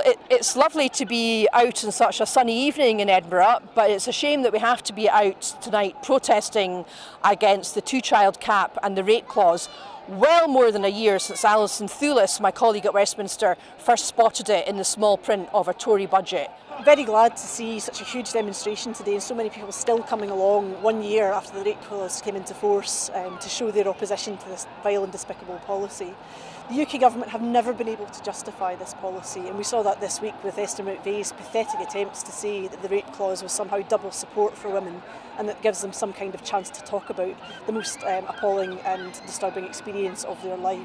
Well, it's lovely to be out on such a sunny evening in Edinburgh, but it's a shame that we have to be out tonight protesting against the two-child cap and the rate clause. Well more than a year since Alison Thewlis, my colleague at Westminster, first spotted it in the small print of a Tory budget. Very glad to see such a huge demonstration today and so many people still coming along 1 year after the rate clause came into force to show their opposition to this vile and despicable policy. The UK government have never been able to justify this policy, and we saw that this week with Esther McVeigh's pathetic attempts to say that the rate clause was somehow double support for women and that gives them some kind of chance to talk about the most appalling and disturbing experience of their life.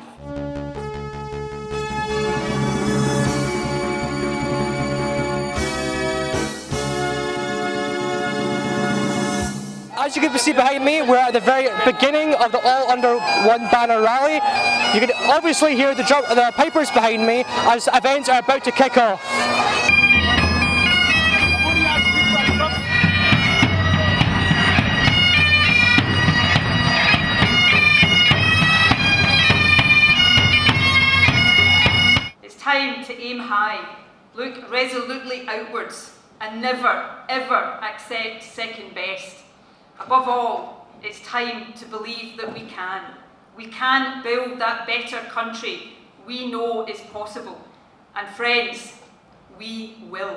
As you can see behind me, we're at the very beginning of the All Under One Banner rally. You can obviously hear the pipers behind me as events are about to kick off. It's time to aim high, look resolutely outwards, and never, ever accept second best. Above all, it's time to believe that we can. We can build that better country we know is possible. And friends, we will.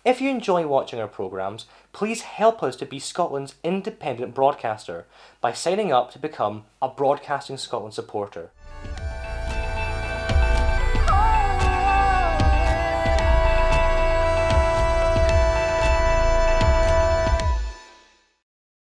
If you enjoy watching our programmes, please help us to be Scotland's independent broadcaster by signing up to become a Broadcasting Scotland supporter.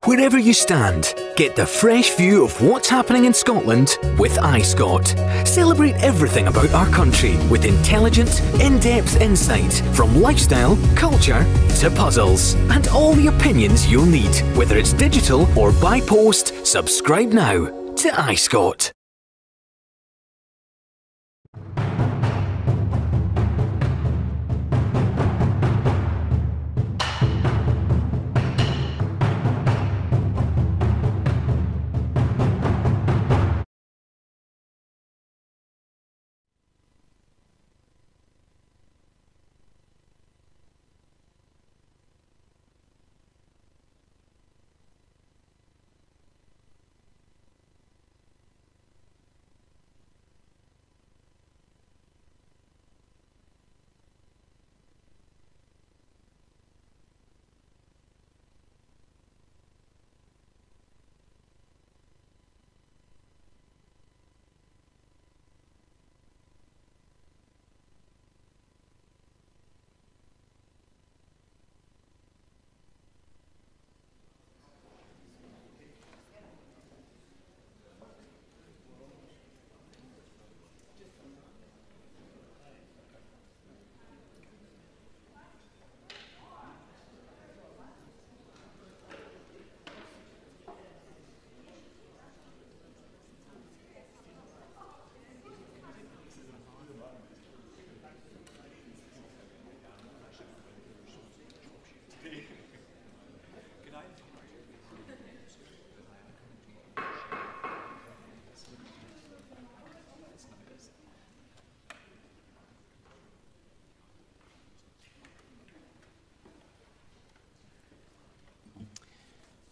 Wherever you stand, get the fresh view of what's happening in Scotland with iScot. Celebrate everything about our country with intelligent, in-depth insight from lifestyle, culture to puzzles. And all the opinions you'll need, whether it's digital or by post, subscribe now to iScot.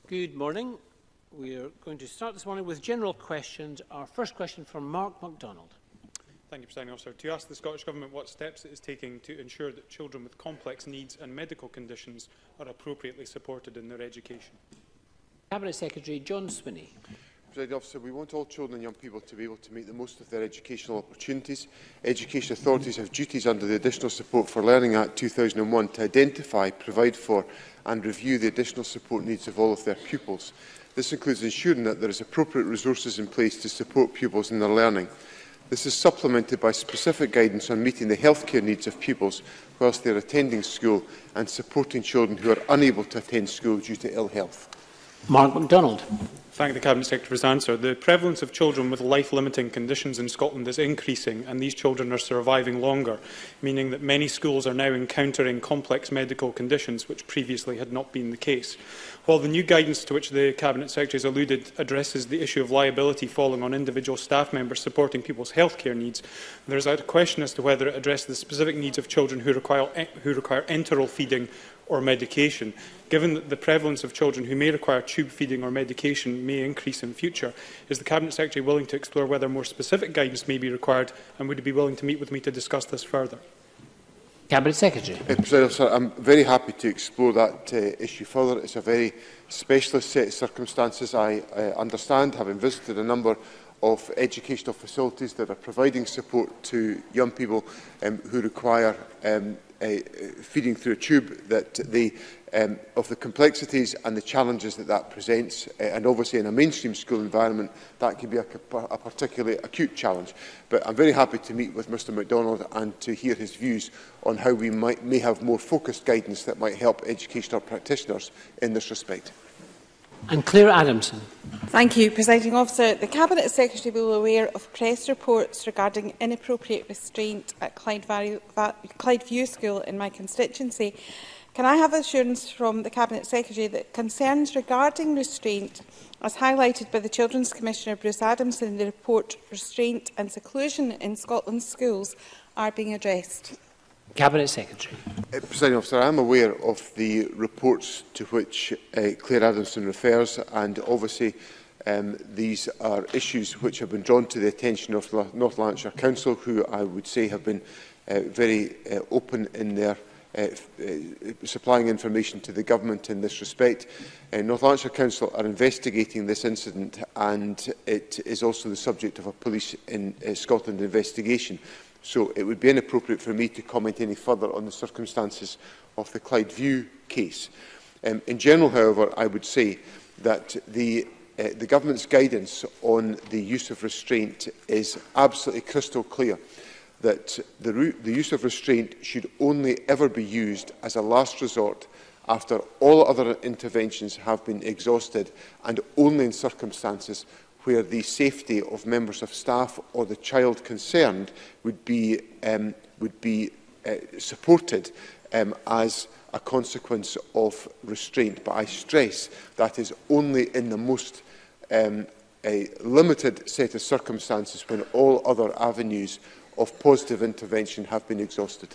Good morning. We are going to start this morning with general questions. Our first question from Mark McDonald. Thank you, Presiding Officer. To ask the Scottish Government what steps it is taking to ensure that children with complex needs and medical conditions are appropriately supported in their education. Cabinet Secretary John Swinney. Presiding Officer, we want all children and young people to be able to make the most of their educational opportunities. Education authorities have duties under the Additional Support for Learning Act 2001 to identify, provide for and review the additional support needs of all of their pupils. This includes ensuring that there is appropriate resources in place to support pupils in their learning. This is supplemented by specific guidance on meeting the healthcare needs of pupils whilst they are attending school and supporting children who are unable to attend school due to ill health. Mark MacDonald. Thank the Cabinet Secretary for his answer. The prevalence of children with life-limiting conditions in Scotland is increasing, and these children are surviving longer, meaning that many schools are now encountering complex medical conditions which previously had not been the case. While the new guidance to which the Cabinet Secretary has alluded addresses the issue of liability falling on individual staff members supporting people's healthcare needs, there is a question as to whether it addresses the specific needs of children who require enteral feeding or medication. Given that the prevalence of children who may require tube feeding or medication may increase in future, is the Cabinet Secretary willing to explore whether more specific guidance may be required, and would he be willing to meet with me to discuss this further? Cabinet Secretary. President Officer, I'm very happy to explore that issue further. It's a very specialist set of circumstances. I understand, having visited a number of educational facilities that are providing support to young people who require feeding through a tube, that of the complexities and the challenges that presents, and obviously in a mainstream school environment that can be a particularly acute challenge. But I'm very happy to meet with Mr Macdonald and to hear his views on how we may have more focused guidance that might help educational practitioners in this respect. And Claire Adamson. Thank you, Presiding Officer. The Cabinet Secretary will be aware of press reports regarding inappropriate restraint at Clydeview School in my constituency. Can I have assurance from the Cabinet Secretary that concerns regarding restraint, as highlighted by the Children's Commissioner Bruce Adamson in the report Restraint and Seclusion in Scotland's Schools, are being addressed? Cabinet Secretary. Presiding Officer, I am aware of the reports to which Claire Adamson refers, and obviously these are issues which have been drawn to the attention of the North Lanarkshire Council, who I would say have been very open in their supplying information to the Government in this respect. North Lanarkshire Council are investigating this incident, and it is also the subject of a Police in Scotland investigation. So it would be inappropriate for me to comment any further on the circumstances of the Clydeview case. In general, however, I would say that the Government's guidance on the use of restraint is absolutely crystal clear, that the use of restraint should only ever be used as a last resort after all other interventions have been exhausted, and only in circumstances where the safety of members of staff or the child concerned would be supported as a consequence of restraint. But I stress that is only in the most limited set of circumstances, when all other avenues of positive intervention have been exhausted.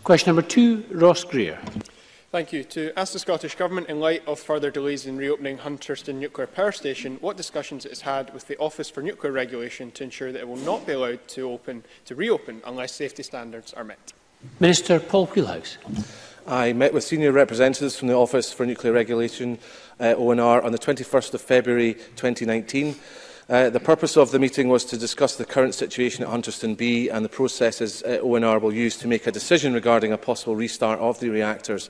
Question number 2, Ross Greer. Thank you. To ask the Scottish Government, in light of further delays in reopening Hunterston Nuclear Power Station, what discussions it has had with the Office for Nuclear Regulation to ensure that it will not be allowed to reopen unless safety standards are met? Minister Paul Wheelhouse. I met with senior representatives from the Office for Nuclear Regulation, ONR, on the 21st of February 2019. The purpose of the meeting was to discuss the current situation at Hunterston B and the processes ONR will use to make a decision regarding a possible restart of the reactors.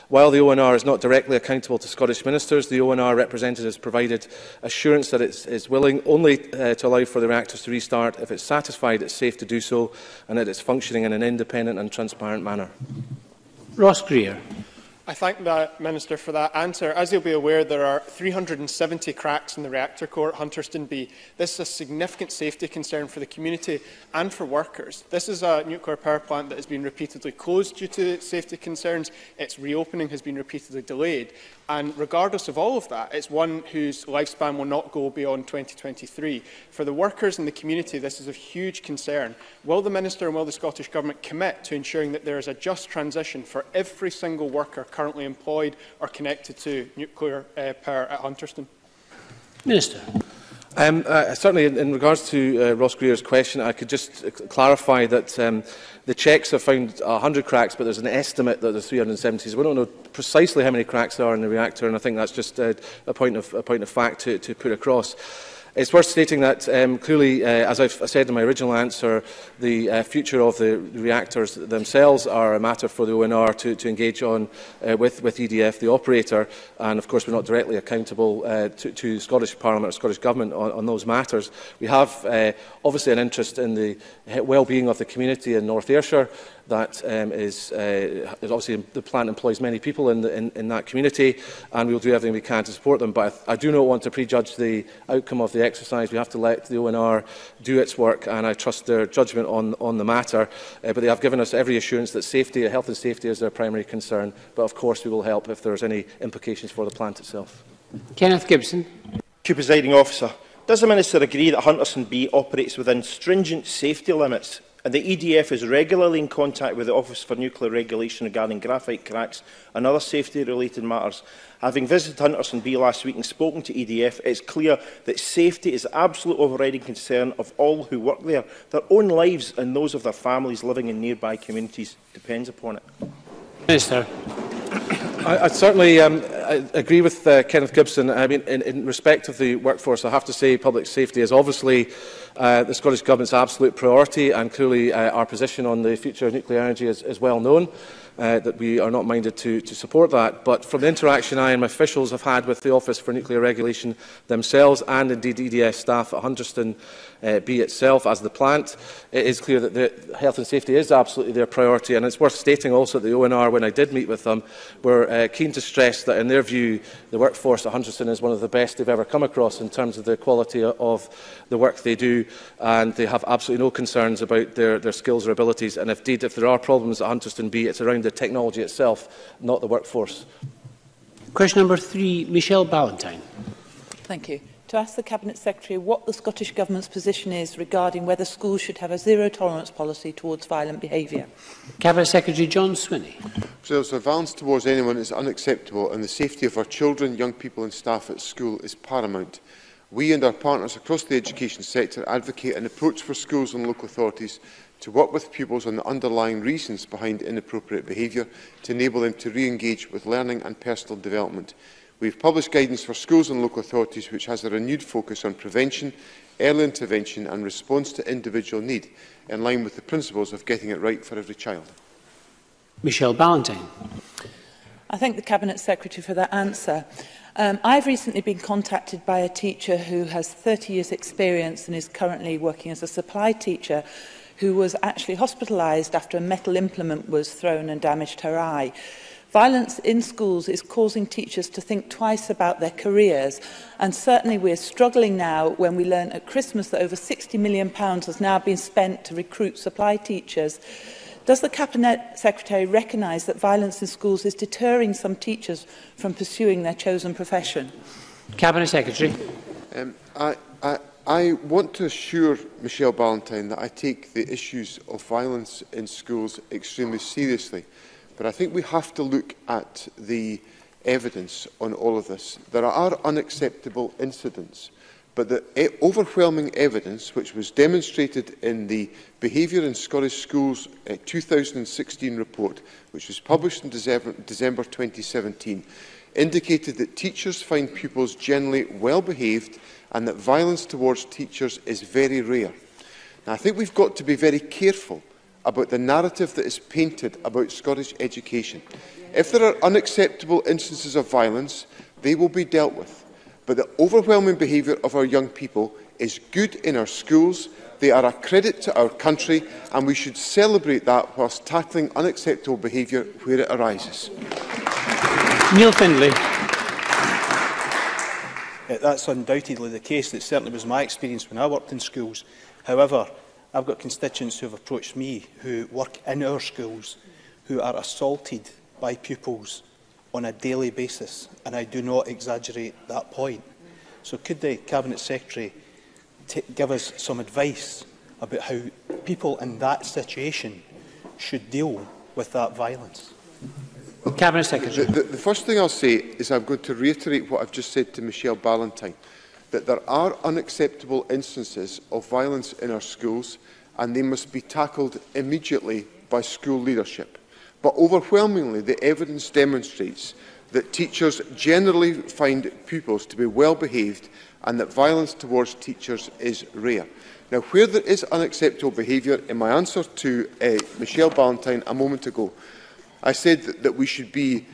While the ONR is not directly accountable to Scottish ministers, the ONR representatives provided assurance that it is willing only to allow for the reactors to restart if it's satisfied it's safe to do so and that it's functioning in an independent and transparent manner. Ross Greer. I thank the Minister for that answer. As you'll be aware, there are 370 cracks in the reactor core at Hunterston B. This is a significant safety concern for the community and for workers. This is a nuclear power plant that has been repeatedly closed due to safety concerns. Its reopening has been repeatedly delayed. And regardless of all of that, it's one whose lifespan will not go beyond 2023. For the workers and the community, this is of huge concern. Will the Minister and will the Scottish Government commit to ensuring that there is a just transition for every single worker currently employed or connected to nuclear power at Hunterston? Minister. Certainly, in regards to Ross Greer's question, I could just clarify that the checks have found 100 cracks, but there's an estimate that there's 370. So we don't know precisely how many cracks there are in the reactor, and I think that's just a point of fact to put across. It's worth stating that clearly, as I've said in my original answer, the future of the reactors themselves are a matter for the ONR to engage on with EDF, the operator, and of course we're not directly accountable to Scottish Parliament or Scottish Government on those matters. We have obviously an interest in the well-being of the community in North Ayrshire. that is obviously the plant employs many people in that community, and we will do everything we can to support them. But I do not want to prejudge the outcome of the exercise. We have to let the ONR do its work, and I trust their judgment on the matter. But they have given us every assurance that safety, health and safety is their primary concern. But of course we will help if there is any implications for the plant itself. Kenneth Gibson. Thank you, Presiding Officer. Does the Minister agree that Hunterston B operates within stringent safety limits and the EDF is regularly in contact with the Office for Nuclear Regulation regarding graphite cracks and other safety-related matters? Having visited Hunterston B last week and spoken to EDF, it is clear that safety is the absolute overriding concern of all who work there. Their own lives and those of their families living in nearby communities depends upon it. Minister. I certainly I agree with Kenneth Gibson. I mean, in respect of the workforce, I have to say public safety is obviously the Scottish Government's absolute priority, and clearly our position on the future of nuclear energy is well known, that we are not minded to support that. But from the interaction I and my officials have had with the Office for Nuclear Regulation themselves, and indeed EDF staff at Hunterston B itself as the plant, it is clear that the health and safety is absolutely their priority. And it's worth stating also that the ONR, when I did meet with them, were keen to stress that in their view the workforce at Hunterston is one of the best they've ever come across in terms of the quality of the work they do, and they have absolutely no concerns about their skills or abilities. And indeed, if there are problems at Hunterston B, it's around the technology itself, not the workforce. Question number 3, Michelle Ballantyne. Thank you. To ask the Cabinet Secretary what the Scottish Government's position is regarding whether schools should have a zero-tolerance policy towards violent behaviour. Cabinet Secretary John Swinney. So violence towards anyone is unacceptable, and the safety of our children, young people and staff at school is paramount. We and our partners across the education sector advocate an approach for schools and local authorities to work with pupils on the underlying reasons behind inappropriate behaviour to enable them to re-engage with learning and personal development. We have published guidance for schools and local authorities which has a renewed focus on prevention, early intervention and response to individual need, in line with the principles of getting it right for every child. Michelle Ballantyne. I thank the Cabinet Secretary for that answer. I've recently been contacted by a teacher who has 30 years' experience and is currently working as a supply teacher, who was actually hospitalised after a metal implement was thrown and damaged her eye. Violence in schools is causing teachers to think twice about their careers, and certainly we're struggling now when we learn at Christmas that over £60 million has now been spent to recruit supply teachers. Does the Cabinet Secretary recognise that violence in schools is deterring some teachers from pursuing their chosen profession? Cabinet Secretary. I want to assure Michelle Ballantyne that I take the issues of violence in schools extremely seriously. But I think we have to look at the evidence on all of this. There are unacceptable incidents, but the overwhelming evidence, which was demonstrated in the Behaviour in Scottish Schools 2016 report, which was published in December 2017, indicated that teachers find pupils generally well behaved and that violence towards teachers is very rare. Now, I think we've got to be very careful about the narrative that is painted about Scottish education. If there are unacceptable instances of violence, they will be dealt with. But the overwhelming behaviour of our young people is good in our schools. They are a credit to our country, and we should celebrate that whilst tackling unacceptable behaviour where it arises. Neil Findlay. That's undoubtedly the case. It certainly was my experience when I worked in schools. However, I've got constituents who have approached me who work in our schools who are assaulted by pupils on a daily basis, and I do not exaggerate that point. So could the Cabinet Secretary give us some advice about how people in that situation should deal with that violence? Cabinet Secretary. The first thing I'll say is I'm going to reiterate what I've just said to Michelle Ballantyne, that there are unacceptable instances of violence in our schools and they must be tackled immediately by school leadership. But overwhelmingly, the evidence demonstrates that teachers generally find pupils to be well behaved and that violence towards teachers is rare. Now, where there is unacceptable behaviour, in my answer to Michelle Ballantyne a moment ago, I said that we should be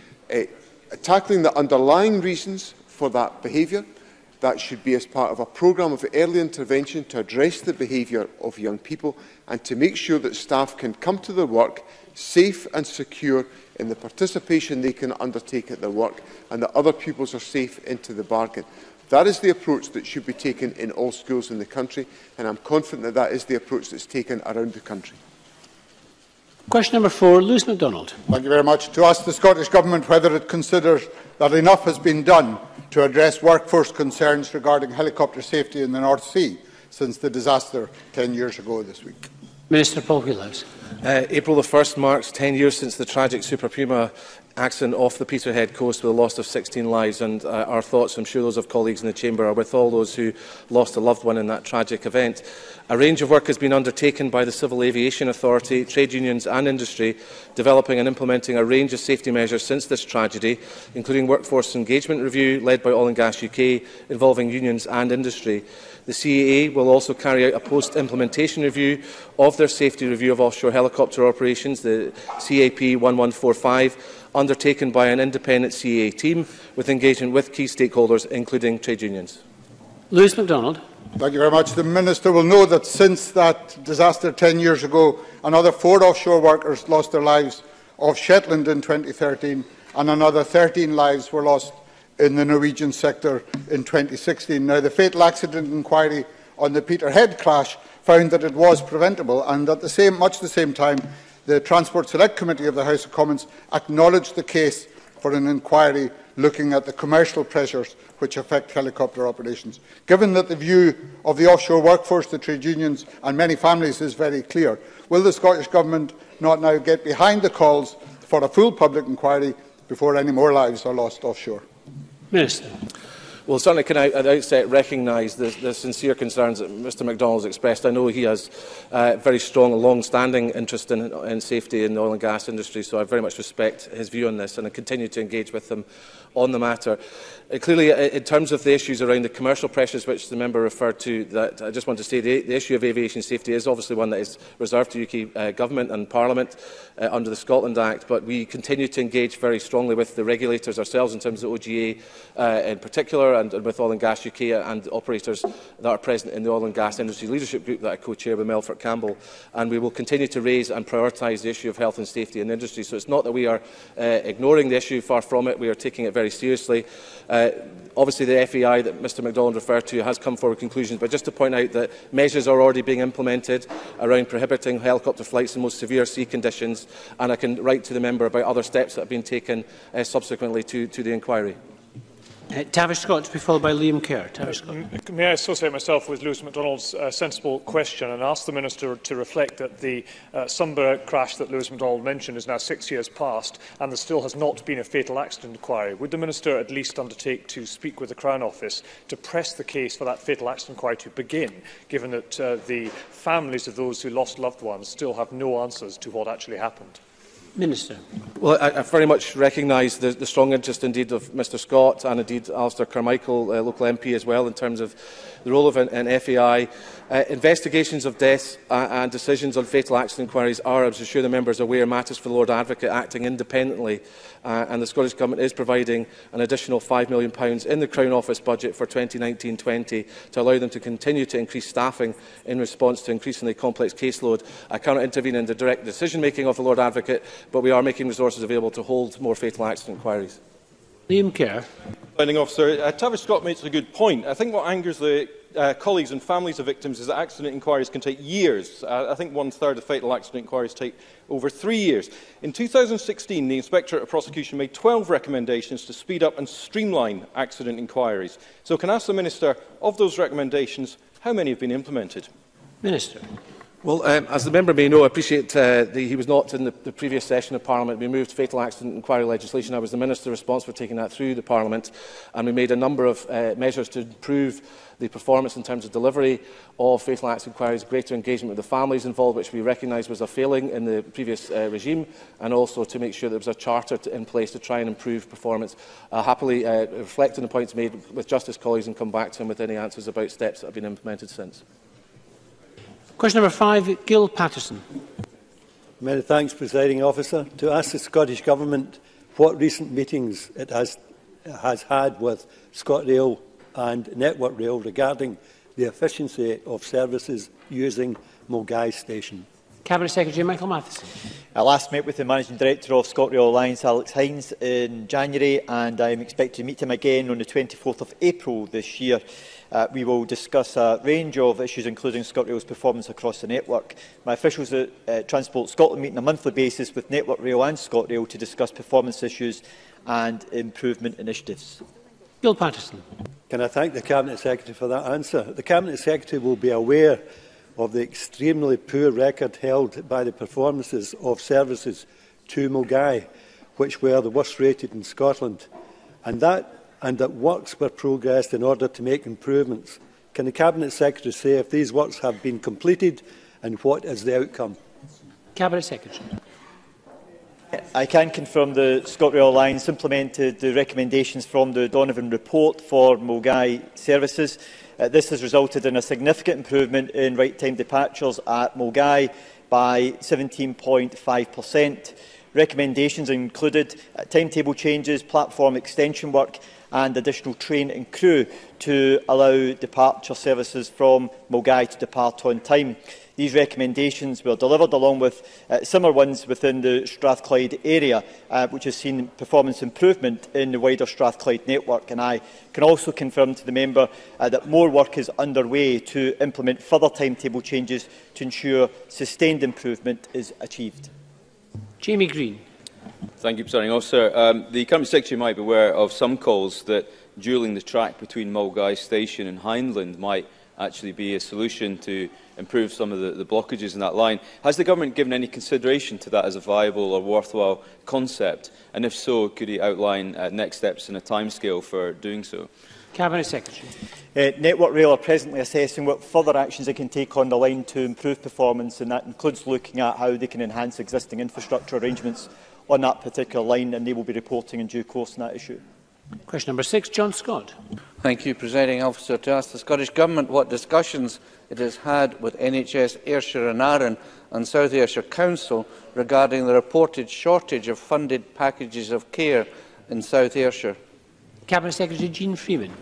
tackling the underlying reasons for that behaviour. That should be as part of a programme of early intervention to address the behaviour of young people and to make sure that staff can come to their work safe and secure in the participation they can undertake at their work, and that other pupils are safe into the bargain. That is the approach that should be taken in all schools in the country, and I am confident that that is the approach that is taken around the country. Question number 4, Lewis McDonald. Thank you very much. To ask the Scottish Government whether it considers that enough has been done to address workforce concerns regarding helicopter safety in the North Sea since the disaster 10 years ago this week. Minister Paul Wheelhouse. April the 1st marks 10 years since the tragic Super Puma accident off the Peterhead coast with a loss of 16 lives, and our thoughts, I'm sure those of colleagues in the Chamber, are with all those who lost a loved one in that tragic event. A range of work has been undertaken by the Civil Aviation Authority, trade unions and industry, developing and implementing a range of safety measures since this tragedy, including workforce engagement review led by Oil and Gas UK, involving unions and industry. The CAA will also carry out a post-implementation review of their safety review of offshore helicopter operations, the CAP 1145, undertaken by an independent CAA team with engagement with key stakeholders, including trade unions. Lewis MacDonald. Thank you very much. The Minister will know that since that disaster 10 years ago, another 4 offshore workers lost their lives off Shetland in 2013, and another 13 lives were lost in the Norwegian sector in 2016. Now, the fatal accident inquiry on the Peterhead crash found that it was preventable, and at much the same time, the Transport Select Committee of the House of Commons acknowledged the case for an inquiry looking at the commercial pressures which affect helicopter operations. Given that the view of the offshore workforce, the trade unions and many families is very clear, will the Scottish Government not now get behind the calls for a full public inquiry before any more lives are lost offshore? Minister. Well, certainly can I at the outset recognise the sincere concerns that Mr MacDonald has expressed. I know he has very strong and long-standing interest in safety in the oil and gas industry, so I very much respect his view on this, and I continue to engage with him on the matter. Clearly, in terms of the issues around the commercial pressures which the member referred to, that I just want to say the issue of aviation safety is obviously one that is reserved to UK Government and Parliament under the Scotland Act, but we continue to engage very strongly with the regulators ourselves in terms of OGA in particular, and with Oil and Gas UK and operators that are present in the Oil and Gas Industry Leadership Group that I co-chair with Melfort Campbell, and we will continue to raise and prioritise the issue of health and safety in the industry. So it's not that we are ignoring the issue, far from it. We are taking it very seriously. Obviously, the FAI that Mr MacDonald referred to has come forward with conclusions, but just to point out that measures are already being implemented around prohibiting helicopter flights in most severe sea conditions, and I can write to the member about other steps that have been taken subsequently to the inquiry. Tavish Scott to be followed by Liam Kerr. Tavish Scott. May I associate myself with Lewis MacDonald's sensible question and ask the Minister to reflect that the Sunbury crash that Lewis MacDonald mentioned is now 6 years past and there still has not been a fatal accident inquiry. Would the Minister at least undertake to speak with the Crown Office to press the case for that fatal accident inquiry to begin, given that the families of those who lost loved ones still have no answers to what actually happened? Minister. Well, I very much recognise the strong interest indeed of Mr Scott and indeed Alistair Carmichael, local MP as well, in terms of the role of an FAI. Investigations of deaths and decisions on fatal accident inquiries are, as I'm sure the member is aware, matters for the Lord Advocate acting independently, and the Scottish Government is providing an additional £5 million in the Crown Office budget for 2019-20 to allow them to continue to increase staffing in response to increasingly complex caseload. I cannot intervene in the direct decision-making of the Lord Advocate, but we are making resources available to hold more fatal accident inquiries. Liam Kerr. Presiding Officer, Tavish Scott makes a good point. I think what angers the colleagues and families of victims is that accident inquiries can take years. I think 1/3 of fatal accident inquiries take over 3 years. In 2016, the Inspectorate of Prosecution made 12 recommendations to speed up and streamline accident inquiries. So can I ask the Minister, of those recommendations, how many have been implemented? Minister. Well, as the member may know, I appreciate he was not in the previous session of Parliament. We moved fatal accident inquiry legislation. I was the Minister responsible for taking that through the Parliament, and we made a number of measures to improve the performance in terms of delivery of fatal accident inquiries, greater engagement with the families involved, which we recognised was a failing in the previous regime, and also to make sure there was a charter in place to try and improve performance. I'll happily reflect on the points made with Justice colleagues and come back to him with any answers about steps that have been implemented since. Question number 5, Gil Patterson. Many thanks, Presiding Officer. To ask the Scottish Government what recent meetings it has had with ScotRail and Network Rail regarding the efficiency of services using Mulgai Station. Cabinet Secretary Michael Matheson. I last met with the Managing Director of ScotRail Alliance, Alex Hines, in January, and I am expected to meet him again on the 24th of April this year. We will discuss a range of issues, including ScotRail's performance across the network. My officials at Transport Scotland meet on a monthly basis with Network Rail and ScotRail to discuss performance issues and improvement initiatives. Bill Patterson. Can I thank the Cabinet Secretary for that answer? The Cabinet Secretary will be aware of the extremely poor record held by the performances of services to Milngavie, which were the worst rated in Scotland, and that works were progressed in order to make improvements. Can the Cabinet Secretary say if these works have been completed and what is the outcome? Cabinet Secretary. I can confirm the ScotRail Alliance implemented the recommendations from the Donovan report for Milngavie services. This has resulted in a significant improvement in right-time departures at Milngavie by 17.5%. Recommendations included timetable changes, platform extension work and additional train and crew to allow departure services from Milngavie to depart on time. These recommendations were delivered along with similar ones within the Strathclyde area, which has seen performance improvement in the wider Strathclyde network. And I can also confirm to the member that more work is underway to implement further timetable changes to ensure sustained improvement is achieved. Jamie Green. Thank you, Presiding Officer. The Cabinet Secretary might be aware of some calls that dualling the track between Milngavie Station and Hindland might actually be a solution to improve some of the blockages in that line. Has the Government given any consideration to that as a viable or worthwhile concept? And if so, could he outline next steps and a timescale for doing so? Cabinet Secretary. Network Rail are presently assessing what further actions they can take on the line to improve performance, and that includes looking at how they can enhance existing infrastructure arrangements on that particular line, and they will be reporting in due course on that issue. Question number 6, John Scott. Thank you, Presiding Officer. To ask the Scottish Government what discussions it has had with NHS Ayrshire and Arran and South Ayrshire Council regarding the reported shortage of funded packages of care in South Ayrshire. Cabinet Secretary Jean Freeman.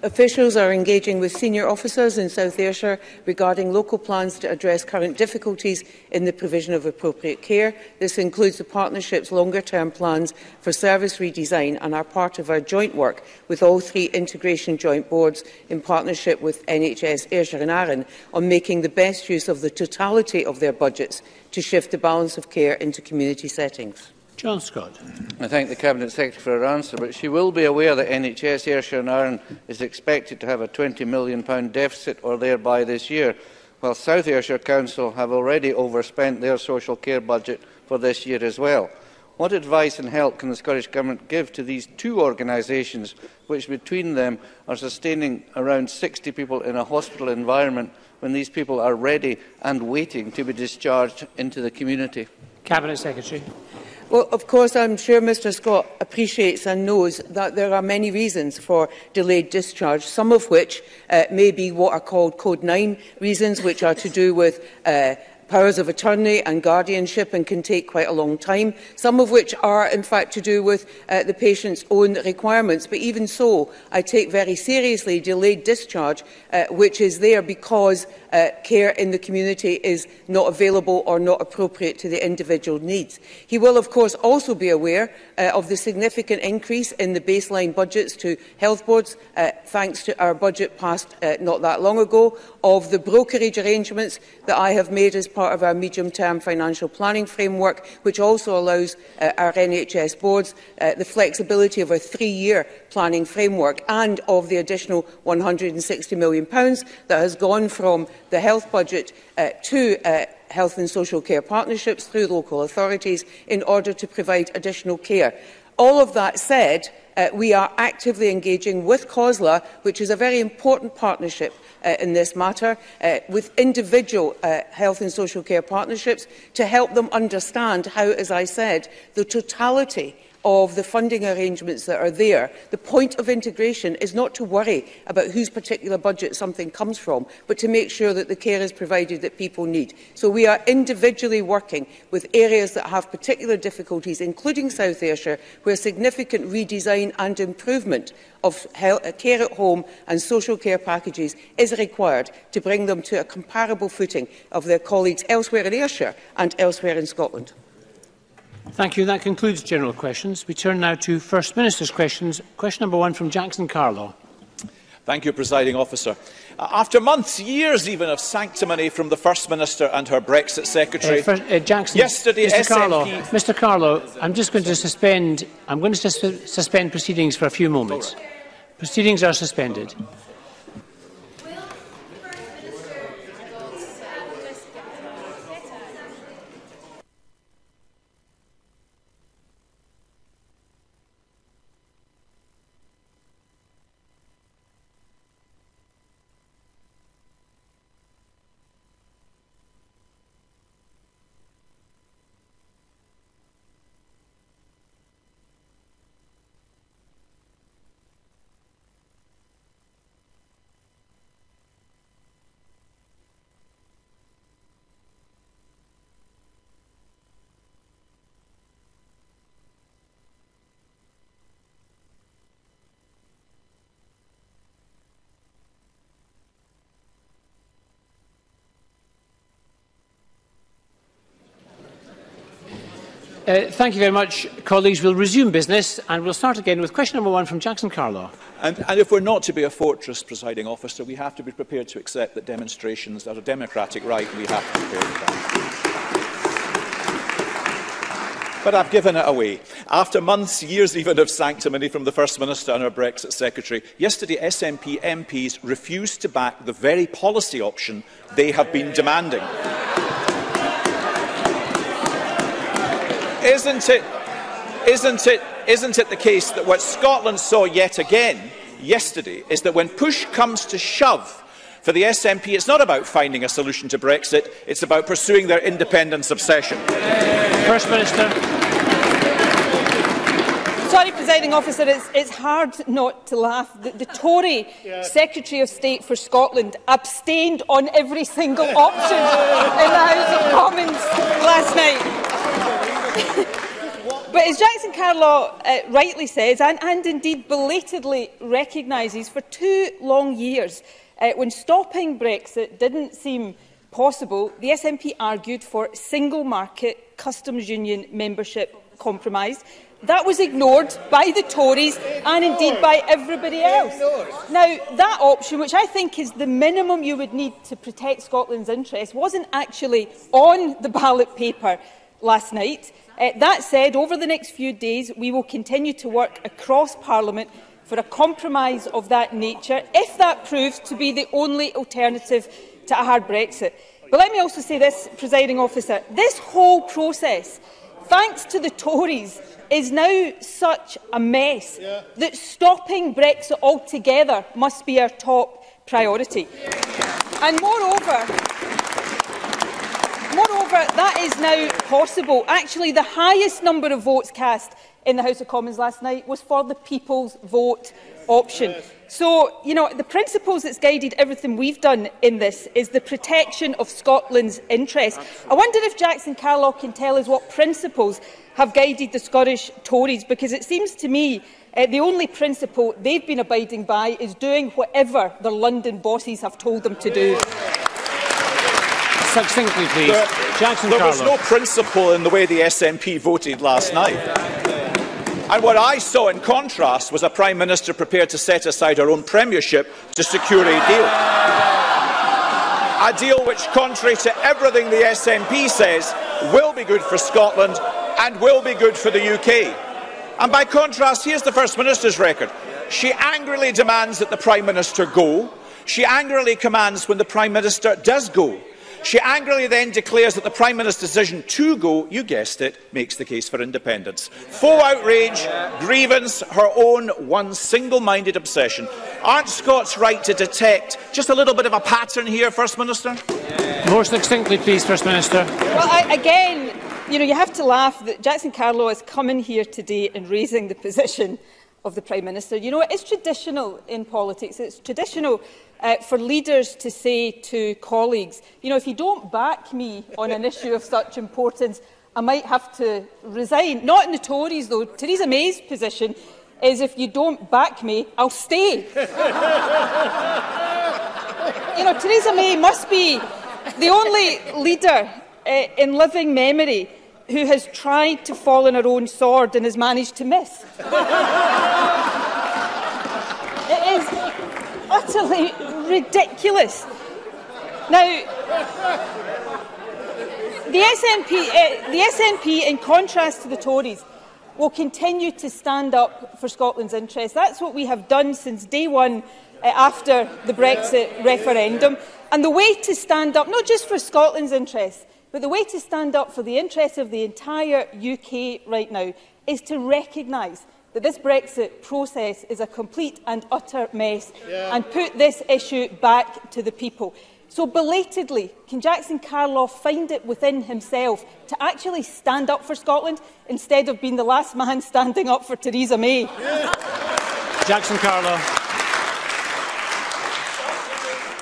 Officials are engaging with senior officers in South Ayrshire regarding local plans to address current difficulties in the provision of appropriate care. This includes the Partnership's longer-term plans for service redesign and are part of our joint work with all 3 integration joint boards in partnership with NHS Ayrshire and Arran on making the best use of the totality of their budgets to shift the balance of care into community settings. John Scott. I thank the Cabinet Secretary for her answer, but she will be aware that NHS Ayrshire and Arran is expected to have a £20 million deficit or thereby this year, while South Ayrshire Council have already overspent their social care budget for this year as well. What advice and help can the Scottish Government give to these 2 organisations, which between them are sustaining around 60 people in a hospital environment when these people are ready and waiting to be discharged into the community? Cabinet Secretary. Well, of course, I'm sure Mr Scott appreciates and knows that there are many reasons for delayed discharge, some of which may be what are called Code 9 reasons, which are to do with powers of attorney and guardianship and can take quite a long time, some of which are in fact to do with the patient's own requirements. But even so, I take very seriously delayed discharge, which is there because care in the community is not available or not appropriate to the individual needs. He will, of course, also be aware of the significant increase in the baseline budgets to health boards, thanks to our budget passed not that long ago, of the brokerage arrangements that I have made as part of our medium-term financial planning framework, which also allows our NHS boards the flexibility of a 3-year planning framework, and of the additional £160 million that has gone from the health budget to health and social care partnerships through local authorities in order to provide additional care. All of that said, we are actively engaging with COSLA, which is a very important partnership in this matter, with individual health and social care partnerships to help them understand how, as I said, the totality of the funding arrangements that are there. The point of integration is not to worry about whose particular budget something comes from, but to make sure that the care is provided that people need. So we are individually working with areas that have particular difficulties, including South Ayrshire, where significant redesign and improvement of care at home and social care packages is required to bring them to a comparable footing of their colleagues elsewhere in Ayrshire and elsewhere in Scotland. Thank you. That concludes general questions. We turn now to First Minister's questions. Question number 1 from Jackson Carlaw. Thank you, Presiding Officer. After months, years even, of sanctimony from the First Minister and her Brexit Secretary, Jackson, yesterday Mr. Carlaw, I'm just going to suspend. I'm going to suspend proceedings for a few moments. Proceedings are suspended. Thank you very much, colleagues. We'll resume business and we'll start again with question number 1 from Jackson Carlaw. And if we're not to be a fortress, Presiding Officer, we have to be prepared to accept that demonstrations are a democratic right and we have to be prepared for that. But I've given it away. After months, years even, of sanctimony from the First Minister and her Brexit Secretary, yesterday SNP MPs refused to back the very policy option they have been demanding. Isn't it the case that what Scotland saw yet again yesterday is that when push comes to shove for the SNP, it's not about finding a solution to Brexit, it's about pursuing their independence obsession? First Minister. Sorry, Presiding Officer, it's hard not to laugh. The Tory Secretary of State for Scotland abstained on every single option in the House of Commons last night. But as Jackson Carlaw rightly says, and indeed belatedly recognises, for 2 long years, when stopping Brexit didn't seem possible, the SNP argued for single market customs union membership compromise. That was ignored by the Tories and indeed by everybody else. Now, that option, which I think is the minimum you would need to protect Scotland's interests, wasn't actually on the ballot paper last night. That said, over the next few days, we will continue to work across Parliament for a compromise of that nature, if that proves to be the only alternative to a hard Brexit. But let me also say this, Presiding Officer, this whole process, thanks to the Tories, is now such a mess that stopping Brexit altogether must be our top priority. And moreover, that is now possible. Actually, the highest number of votes cast in the House of Commons last night was for the People's Vote option. So, the principles that's guided everything we've done in this is the protection of Scotland's interests. I wonder if Jackson Carlaw can tell us what principles have guided the Scottish Tories, because it seems to me the only principle they've been abiding by is doing whatever their London bosses have told them to do. Succinctly, please. There was no principle in the way the SNP voted last night. And what I saw in contrast was a Prime Minister prepared to set aside her own premiership to secure a deal. A deal which, contrary to everything the SNP says, will be good for Scotland and will be good for the UK. And by contrast, here's the First Minister's record. She angrily demands that the Prime Minister go. She angrily commands when the Prime Minister does go. She angrily then declares that the Prime Minister's decision to go, you guessed it, makes the case for independence. Full outrage, grievance, her own one single-minded obsession. Aren't Scots right to detect just a little bit of a pattern here, First Minister? More succinctly, please, First Minister. Well, again, you have to laugh that Jackson Carlow is coming here today and raising the position of the Prime Minister. You know, it is traditional in politics. It's traditional for leaders to say to colleagues, you know, if you don't back me on an issue of such importance, I might have to resign. Not in the Tories, though. Theresa May's position is, if you don't back me, I'll stay. You know, Theresa May must be the only leader in living memory who has tried to fall on her own sword and has managed to miss. It is utterly ridiculous. Now, the SNP, in contrast to the Tories, will continue to stand up for Scotland's interests. That's what we have done since day one after the Brexit referendum. And the way to stand up, not just for Scotland's interests, but the way to stand up for the interests of the entire UK right now is to recognise that this Brexit process is a complete and utter mess and put this issue back to the people. So belatedly, can Jackson Carlow find it within himself to actually stand up for Scotland instead of being the last man standing up for Theresa May? Jackson Carlow.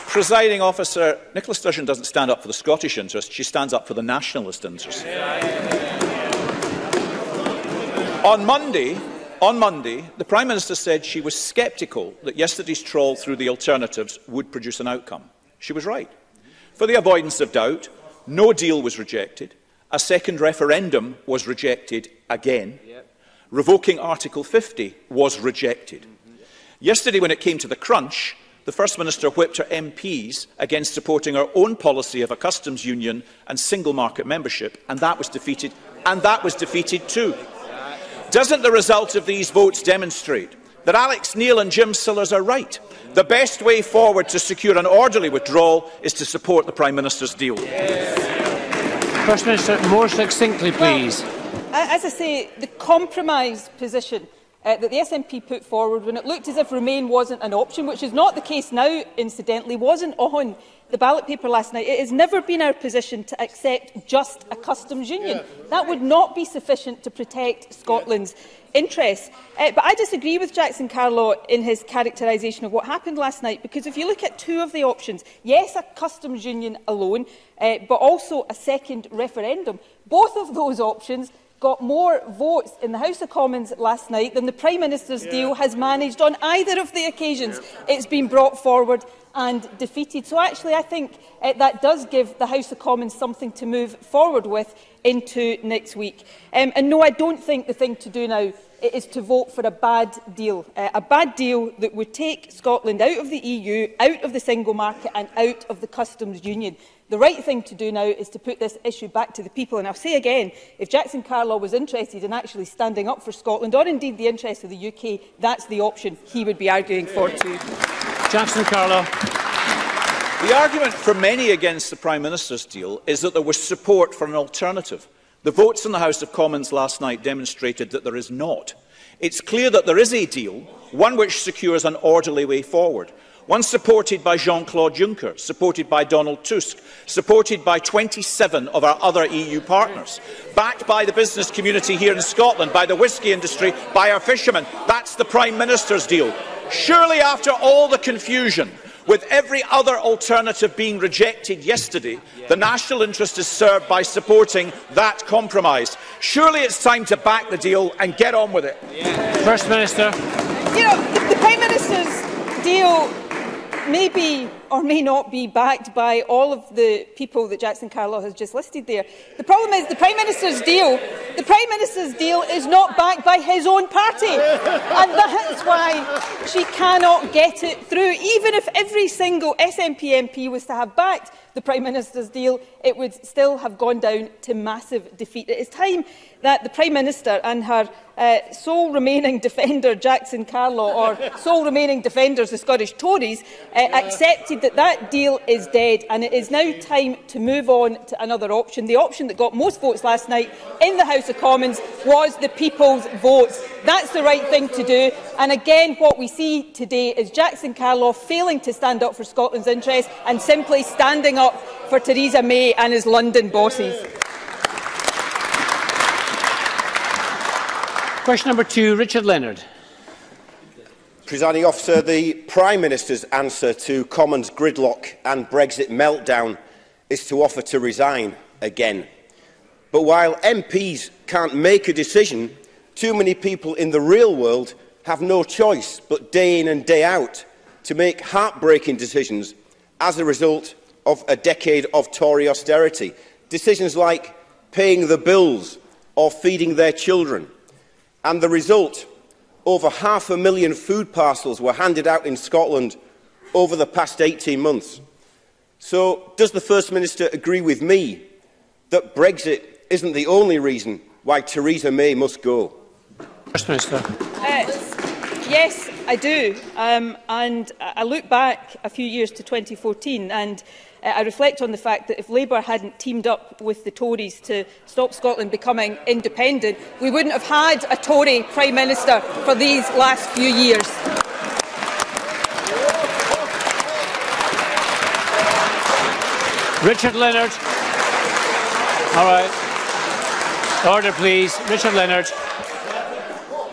Presiding officer, Nicola Sturgeon doesn't stand up for the Scottish interest, she stands up for the nationalist interest. On Monday, the Prime Minister said she was sceptical that yesterday's trawl through the alternatives would produce an outcome. She was right. For the avoidance of doubt, no deal was rejected. A second referendum was rejected again. Revoking Article 50 was rejected. Yesterday, when it came to the crunch, the First Minister whipped her MPs against supporting her own policy of a customs union and single market membership, and that was defeated. And that was defeated too. Doesn't the result of these votes demonstrate that Alex Neil and Jim Sillars are right? The best way forward to secure an orderly withdrawal is to support the Prime Minister's deal. First Minister, more succinctly, please. Well, as I say, the compromise position that the SNP put forward when it looked as if Remain wasn't an option, which is not the case now, incidentally, wasn't on the ballot paper last night. It has never been our position to accept just a customs union. That would not be sufficient to protect Scotland's interests. But I disagree with Jackson Carlow in his characterisation of what happened last night, because if you look at two of the options, yes, a customs union alone, but also a second referendum, both of those options got more votes in the House of Commons last night than the Prime Minister's deal has managed on either of the occasions it's been brought forward and defeated. So actually I think that does give the House of Commons something to move forward with into next week. And no, I don't think the thing to do now is to vote for a bad deal that would take Scotland out of the EU, out of the single market and out of the customs union. The right thing to do now is to put this issue back to the people. And I'll say again, if Jackson Carlow was interested in actually standing up for Scotland, or indeed the interests of the UK, that's the option he would be arguing for too. Jackson Carlow. The argument for many against the Prime Minister's deal is that there was support for an alternative. The votes in the House of Commons last night demonstrated that there is not. It's clear that there is a deal, one which secures an orderly way forward. One supported by Jean-Claude Juncker, supported by Donald Tusk, supported by 27 of our other EU partners, backed by the business community here in Scotland, by the whisky industry, by our fishermen. That's the Prime Minister's deal. Surely, after all the confusion, with every other alternative being rejected yesterday, the national interest is served by supporting that compromise. Surely it's time to back the deal and get on with it. First Minister. You know, the Prime Minister's deal may be or may not be backed by all of the people that Jackson Carlow has just listed there. The problem is the Prime Minister's deal is not backed by his own party. And that's why she cannot get it through. Even if every single SNP MP was to have backed the Prime Minister's deal, it would still have gone down to massive defeat. It is time that the Prime Minister and her sole remaining defender, Jackson Carlow, or sole remaining defenders, the Scottish Tories, accepted that that deal is dead, and it is now time to move on to another option. The option that got most votes last night in the House of Commons was the people's vote. That's the right thing to do. And again, what we see today is Jackson Carlow failing to stand up for Scotland's interests and simply standing up for Theresa May and his London bosses. Question number 2, Richard Leonard. Presiding Officer, the Prime Minister's answer to Commons gridlock and Brexit meltdown is to offer to resign again. But while MPs can't make a decision, too many people in the real world have no choice but day in and day out to make heartbreaking decisions as a result of a decade of Tory austerity. Decisions like paying the bills or feeding their children. And the result, over 500,000 food parcels were handed out in Scotland over the past 18 months. So, does the First Minister agree with me that Brexit isn't the only reason why Theresa May must go? First Minister. Yes, I do. And I look back a few years to 2014 and I reflect on the fact that if Labour hadn't teamed up with the Tories to stop Scotland becoming independent, we wouldn't have had a Tory Prime Minister for these last few years. Richard Leonard. All right. Order, please. Richard Leonard.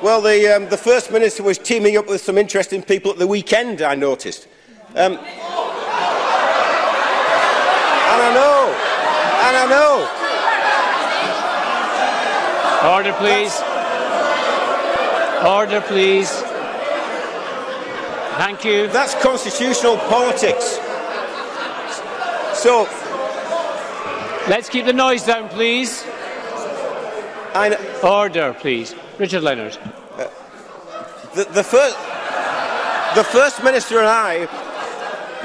Well, the First Minister was teaming up with some interesting people at the weekend, I noticed. And I know. Order, please. Order, please. Thank you. That's constitutional politics. So, let's keep the noise down, please. Order, please. Richard Leonard. The First Minister and I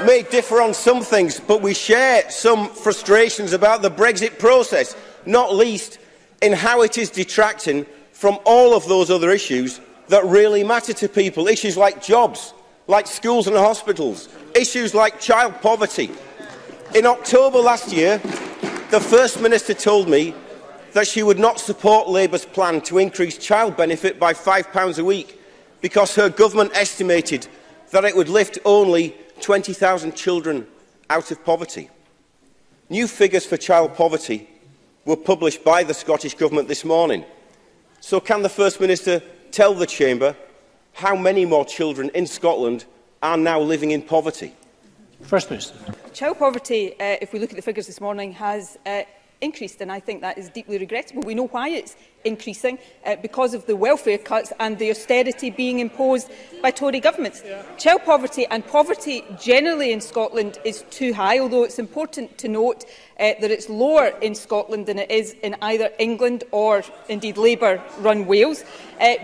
may differ on some things, but we share some frustrations about the Brexit process, not least in how it is detracting from all of those other issues that really matter to people. Issues like jobs, like schools and hospitals, issues like child poverty. In October last year, the First Minister told me that she would not support Labour's plan to increase child benefit by £5 a week because her government estimated that it would lift only 20,000 children out of poverty. New figures for child poverty were published by the Scottish Government this morning. So can the First Minister tell the Chamber how many more children in Scotland are now living in poverty? First Minister. Child poverty, if we look at the figures this morning, has increased, and I think that is deeply regrettable. We know why it's increasing, because of the welfare cuts and the austerity being imposed by Tory governments. Child poverty and poverty generally in Scotland is too high, although it's important to note that it's lower in Scotland than it is in either England or indeed Labour-run Wales.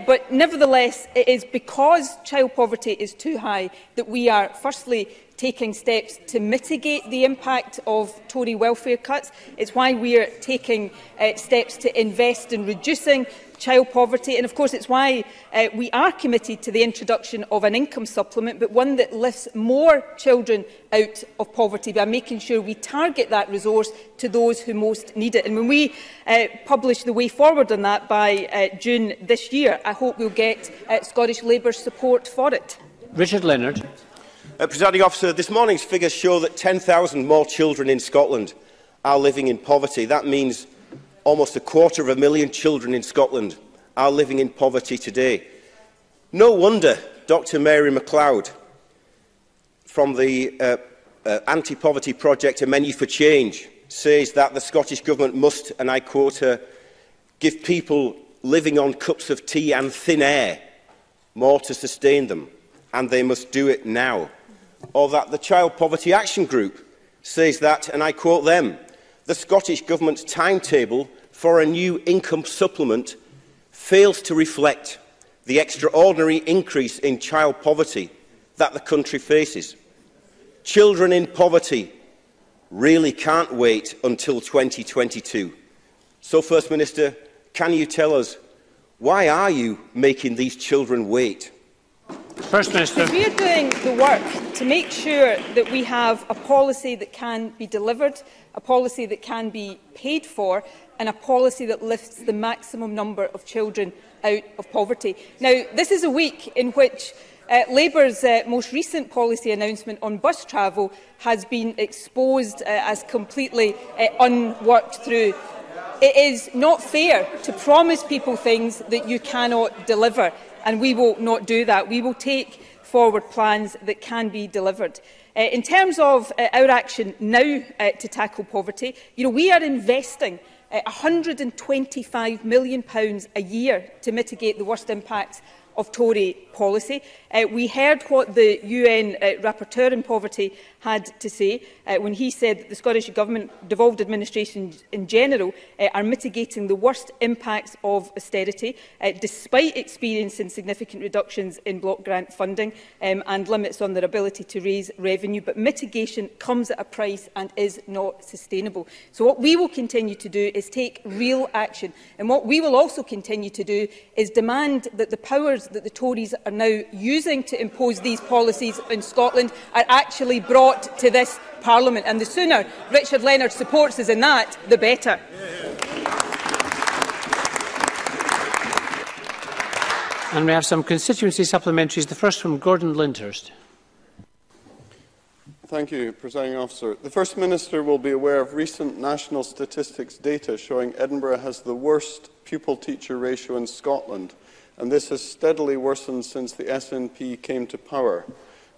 But nevertheless, it is because child poverty is too high that we are firstly taking steps to mitigate the impact of Tory welfare cuts. It's why we are taking steps to invest in reducing child poverty, and of course it's why we are committed to the introduction of an income supplement, but one that lifts more children out of poverty by making sure we target that resource to those who most need it. And when we publish the way forward on that by June this year, I hope we'll get Scottish Labour's support for it. Richard Leonard. Presiding Officer, this morning's figures show that 10,000 more children in Scotland are living in poverty. That means almost 250,000 children in Scotland are living in poverty today. No wonder Dr Mary MacLeod from the anti-poverty project A Menu for Change says that the Scottish Government must, and I quote her, give people living on cups of tea and thin air more to sustain them, and they must do it now. Or that the Child Poverty Action Group says that, and I quote them, the Scottish Government's timetable for a new income supplement fails to reflect the extraordinary increase in child poverty that the country faces. Children in poverty really can't wait until 2022. So, First Minister, can you tell us, why are you making these children wait? First Minister. We are doing the work to make sure that we have a policy that can be delivered, a policy that can be paid for, and a policy that lifts the maximum number of children out of poverty. Now, this is a week in which Labour's most recent policy announcement on bus travel has been exposed as completely unworked through. it is not fair to promise people things that you cannot deliver, and we will not do that. We will take forward plans that can be delivered. In terms of our action now to tackle poverty, we are investing £125 million a year to mitigate the worst impacts of Tory policy. We heard what the UN Rapporteur on Poverty had to say when he said that the Scottish Government, devolved administrations in general, are mitigating the worst impacts of austerity, despite experiencing significant reductions in block grant funding and limits on their ability to raise revenue. But mitigation comes at a price and is not sustainable. So what we will continue to do is take real action. And what we will also continue to do is demand that the powers that the Tories are now using to impose these policies in Scotland are actually brought to this Parliament. And the sooner Richard Leonard supports us in that, the better. And we have some constituency supplementaries. The first from Gordon Lyndhurst. Thank you, Presiding Officer. The First Minister will be aware of recent national statistics data showing Edinburgh has the worst pupil-teacher ratio in Scotland, and this has steadily worsened since the SNP came to power.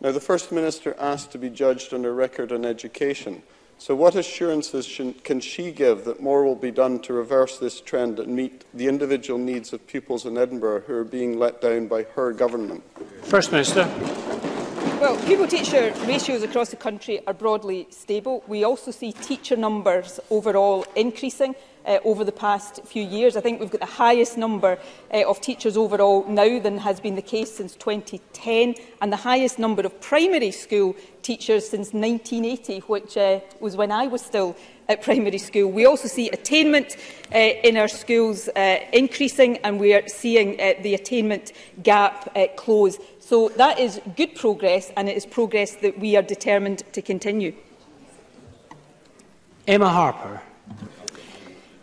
Now, the First Minister asked to be judged on her record on education. So what assurances can she give that more will be done to reverse this trend and meet the individual needs of pupils in Edinburgh who are being let down by her government? First Minister. Well, pupil-teacher ratios across the country are broadly stable. We also see teacher numbers overall increasing over the past few years. I think we've got the highest number of teachers overall now than has been the case since 2010, and the highest number of primary school teachers since 1980, which was when I was still at primary school. We also see attainment in our schools increasing, and we are seeing the attainment gap close. So that is good progress, and it is progress that we are determined to continue. Emma Harper.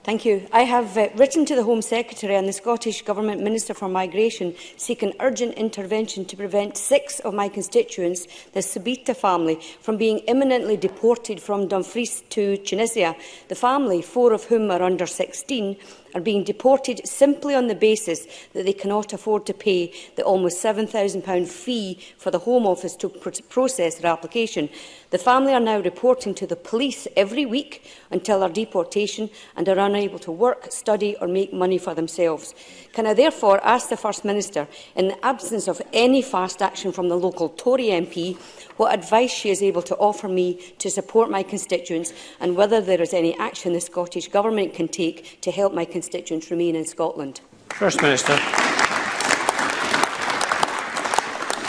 Thank you. I have written to the Home Secretary and the Scottish Government Minister for Migration seeking urgent intervention to prevent 6 of my constituents, the Sabita family, from being imminently deported from Dumfries to Tunisia. The family, 4 of whom are under 16, are being deported simply on the basis that they cannot afford to pay the almost £7,000 fee for the Home Office to process their application. The family are now reporting to the police every week until their deportation and are unable to work, study or make money for themselves. Can I therefore ask the First Minister, in the absence of any fast action from the local Tory MP, what advice she is able to offer me to support my constituents, and whether there is any action the Scottish Government can take to help my constituents remain in Scotland? First Minister.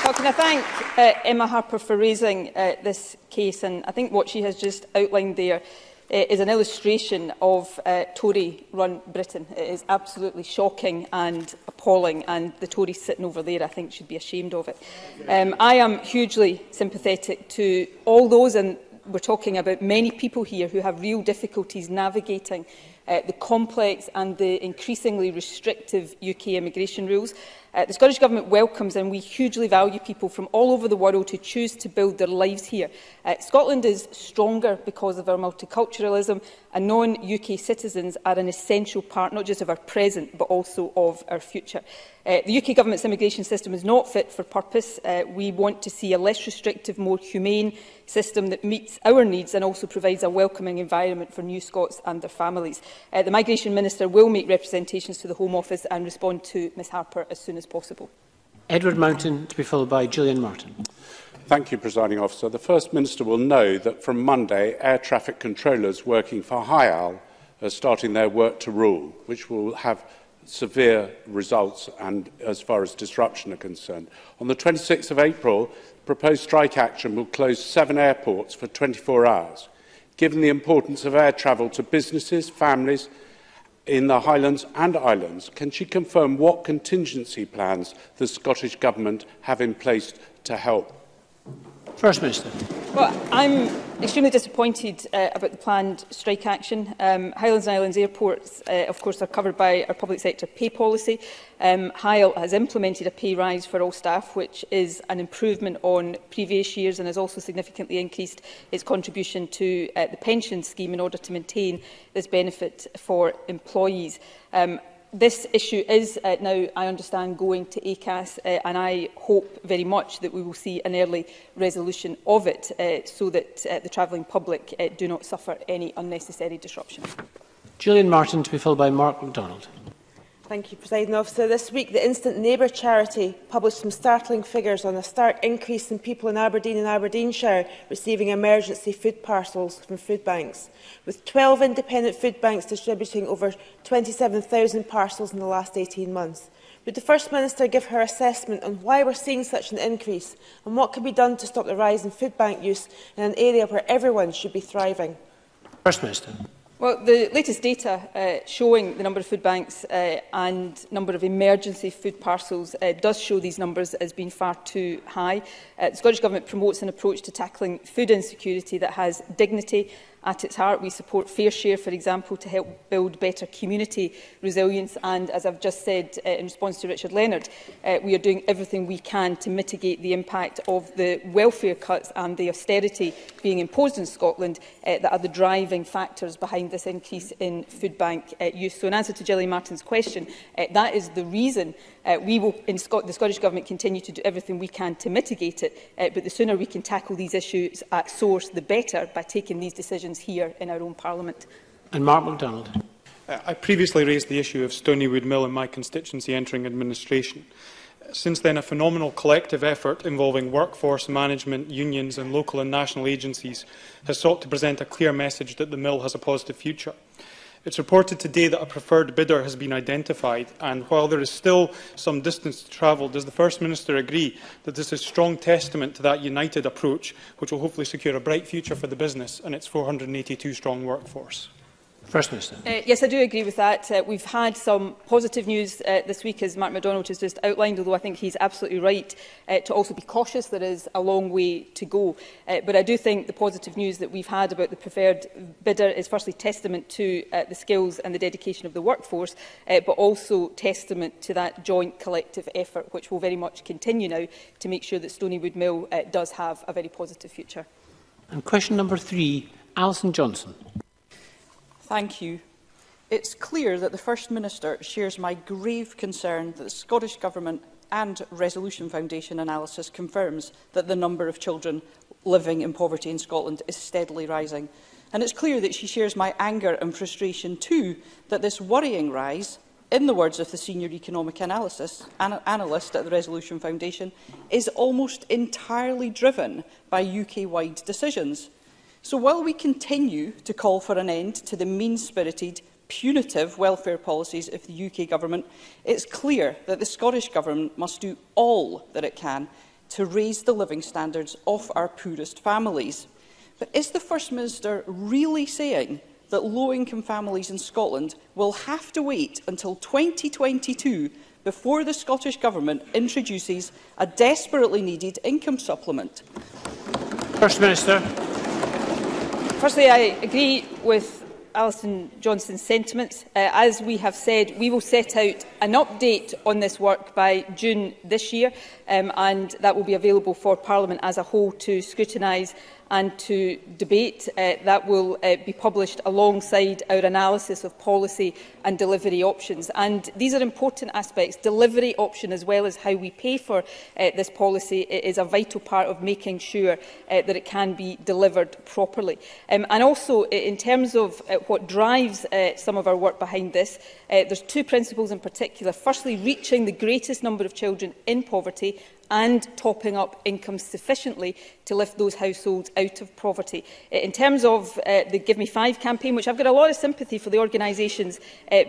Well, can I thank Emma Harper for raising this case, and I think what she has just outlined there is an illustration of Tory-run Britain. It is absolutely shocking and appalling, and the Tories sitting over there, I think, should be ashamed of it. I am hugely sympathetic to all those, and we're talking about many people here who have real difficulties navigating the complex and the increasingly restrictive UK immigration rules. The Scottish Government welcomes, and we hugely value, people from all over the world who choose to build their lives here. Scotland is stronger because of our multiculturalism, and non-UK citizens are an essential part not just of our present but also of our future. The UK Government's immigration system is not fit for purpose. We want to see a less restrictive, more humane system that meets our needs and also provides a welcoming environment for new Scots and their families. The Migration Minister will make representations to the Home Office and respond to Ms Harper as soon as possible. Edward Mountain, to be followed by Gillian Martin. Thank you, Presiding Officer. The First Minister will know that from Monday, air traffic controllers working for HIAL are starting their work to rule, which will have severe results and as far as disruption are concerned. On the 26th of April, proposed strike action will close 7 airports for 24 hours. Given the importance of air travel to businesses, families in the Highlands and Islands, can she confirm what contingency plans the Scottish Government have in place to help? First Minister. Well, I'm extremely disappointed about the planned strike action. Highlands and Islands airports, of course, are covered by our public sector pay policy. HIAL has implemented a pay rise for all staff, which is an improvement on previous years, and has also significantly increased its contribution to the pension scheme in order to maintain this benefit for employees. This issue is now, I understand, going to ACAS, and I hope very much that we will see an early resolution of it so that the travelling public do not suffer any unnecessary disruption. Gillian Martin, to be followed by Mark McDonald. Thank you, Presiding Officer. This week, the Instant Neighbour charity published some startling figures on a stark increase in people in Aberdeen and Aberdeenshire receiving emergency food parcels from food banks, with 12 independent food banks distributing over 27,000 parcels in the last 18 months. Would the First Minister give her assessment on why we're seeing such an increase and what can be done to stop the rise in food bank use in an area where everyone should be thriving? First Minister. Well, the latest data showing the number of food banks and number of emergency food parcels does show these numbers as being far too high. The Scottish Government promotes an approach to tackling food insecurity that has dignity at its heart. We support Fair Share, for example, to help build better community resilience. And as I've just said in response to Richard Leonard, we are doing everything we can to mitigate the impact of the welfare cuts and the austerity being imposed in Scotland that are the driving factors behind this increase in food bank use. So in answer to Gillian Martin's question, that is the reason we will, in the Scottish Government, continue to do everything we can to mitigate it. But the sooner we can tackle these issues at source, the better, by taking these decisions here in our own Parliament. And Mark MacDonald. I previously raised the issue of Stonywood Mill in my constituency entering administration. Since then, a phenomenal collective effort involving workforce, management, unions and local and national agencies has sought to present a clear message that the mill has a positive future. It's reported today that a preferred bidder has been identified, and while there is still some distance to travel, does the First Minister agree that this is a strong testament to that united approach, which will hopefully secure a bright future for the business and its 482-strong workforce? First Minister. Yes, I do agree with that. We've had some positive news this week, as Mark MacDonald has just outlined, although I think he's absolutely right to also be cautious. There is a long way to go. But I do think the positive news that we've had about the preferred bidder is firstly testament to the skills and the dedication of the workforce, but also testament to that joint collective effort, which will very much continue now to make sure that Stonywood Mill does have a very positive future. And question number 3, Alison Johnson. Thank you. It's clear that the First Minister shares my grave concern that the Scottish Government and Resolution Foundation analysis confirms that the number of children living in poverty in Scotland is steadily rising. And it's clear that she shares my anger and frustration too that this worrying rise, in the words of the senior economic analyst at the Resolution Foundation, is almost entirely driven by UK-wide decisions. So while we continue to call for an end to the mean-spirited, punitive welfare policies of the UK Government, it's clear that the Scottish Government must do all that it can to raise the living standards of our poorest families. But is the First Minister really saying that low-income families in Scotland will have to wait until 2022 before the Scottish Government introduces a desperately needed income supplement? First Minister. Firstly, I agree with Alison Johnson's sentiments. As we have said, we will set out an update on this work by June this year, and that will be available for Parliament as a whole to scrutinise and to debate. That will be published alongside our analysis of policy and delivery options. And these are important aspects. Delivery option, as well as how we pay for this policy, is a vital part of making sure that it can be delivered properly. And also, in terms of what drives some of our work behind this, there's 2 principles in particular. Firstly, reaching the greatest number of children in poverty and topping up incomes sufficiently to lift those households out of poverty. In terms of the Give Me 5 campaign, which I've got a lot of sympathy for the organisations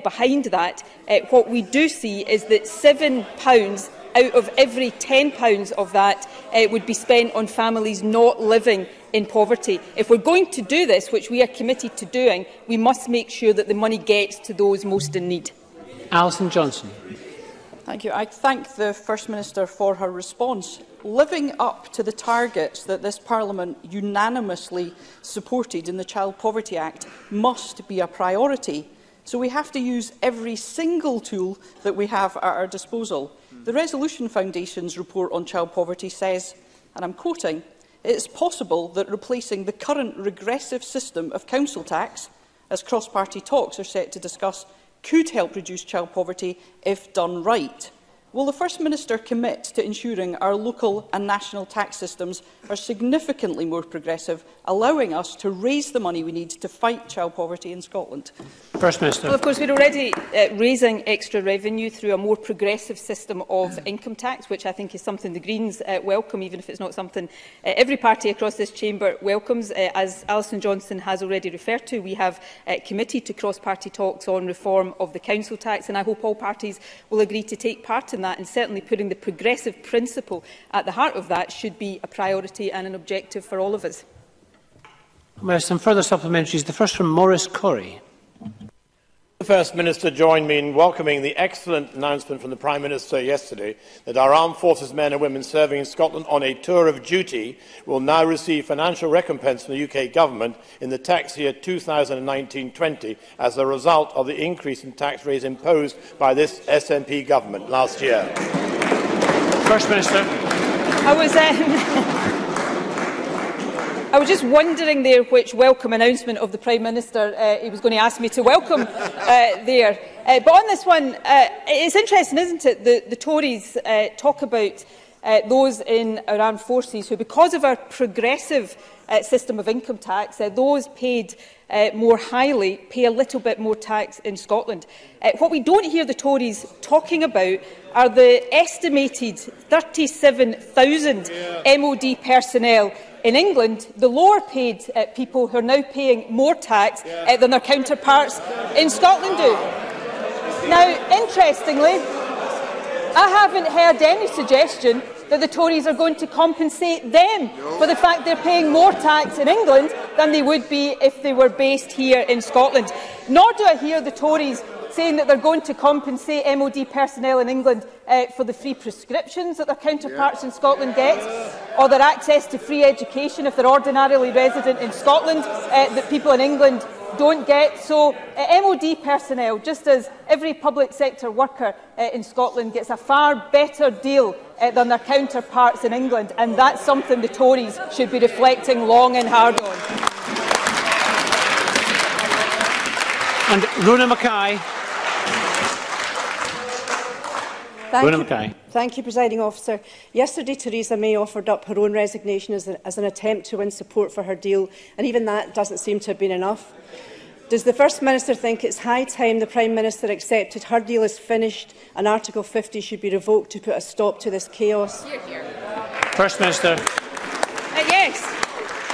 behind that, what we do see is that £7 out of every £10 of that would be spent on families not living in poverty. If we're going to do this, which we are committed to doing, we must make sure that the money gets to those most in need. Alison Johnson. Thank you. I thank the First Minister for her response. Living up to the targets that this Parliament unanimously supported in the Child Poverty Act must be a priority. So we have to use every single tool that we have at our disposal. The Resolution Foundation's report on child poverty says, and I'm quoting, "It is possible that replacing the current regressive system of council tax, as cross-party talks are set to discuss, could help reduce child poverty if done right." Will the First Minister commit to ensuring our local and national tax systems are significantly more progressive, allowing us to raise the money we need to fight child poverty in Scotland? First Minister. Well, of course, we're already raising extra revenue through a more progressive system of income tax, which I think is something the Greens welcome, even if it's not something every party across this chamber welcomes. As Alison Johnson has already referred to, we have committed to cross-party talks on reform of the council tax, and I hope all parties will agree to take part in that, and certainly putting the progressive principle at the heart of that should be a priority and an objective for all of us. We have some further supplementaries. The first from Maurice Corrie. The First Minister joined me in welcoming the excellent announcement from the Prime Minister yesterday that our armed forces men and women serving in Scotland on a tour of duty will now receive financial recompense from the UK Government in the tax year 2019-20 as a result of the increase in tax rates imposed by this SNP Government last year. First Minister. I was just wondering there which welcome announcement of the Prime Minister he was going to ask me to welcome there. But on this one, it's interesting, isn't it? The Tories talk about those in our armed forces who, because of our progressive system of income tax, those paid more highly pay a little bit more tax in Scotland. What we don't hear the Tories talking about are the estimated 37,000 MOD personnel in England, the lower-paid people who are now paying more tax than their counterparts in Scotland do. Now, interestingly, I haven't heard any suggestion that the Tories are going to compensate them for the fact they're paying more tax in England than they would be if they were based here in Scotland. Nor do I hear the Tories saying that they're going to compensate MOD personnel in England for the free prescriptions that their counterparts in Scotland get, or their access to free education if they're ordinarily resident in Scotland that people in England don't get. So MOD personnel, just as every public sector worker in Scotland, gets a far better deal than their counterparts in England, and that's something the Tories should be reflecting long and hard on. And Rona Mackay. Thank you, Presiding Officer. Yesterday, Theresa May offered up her own resignation as an attempt to win support for her deal, and even that doesn't seem to have been enough. Does the First Minister think it's high time the Prime Minister accepted her deal is finished and Article 50 should be revoked to put a stop to this chaos? First Minister. Yes.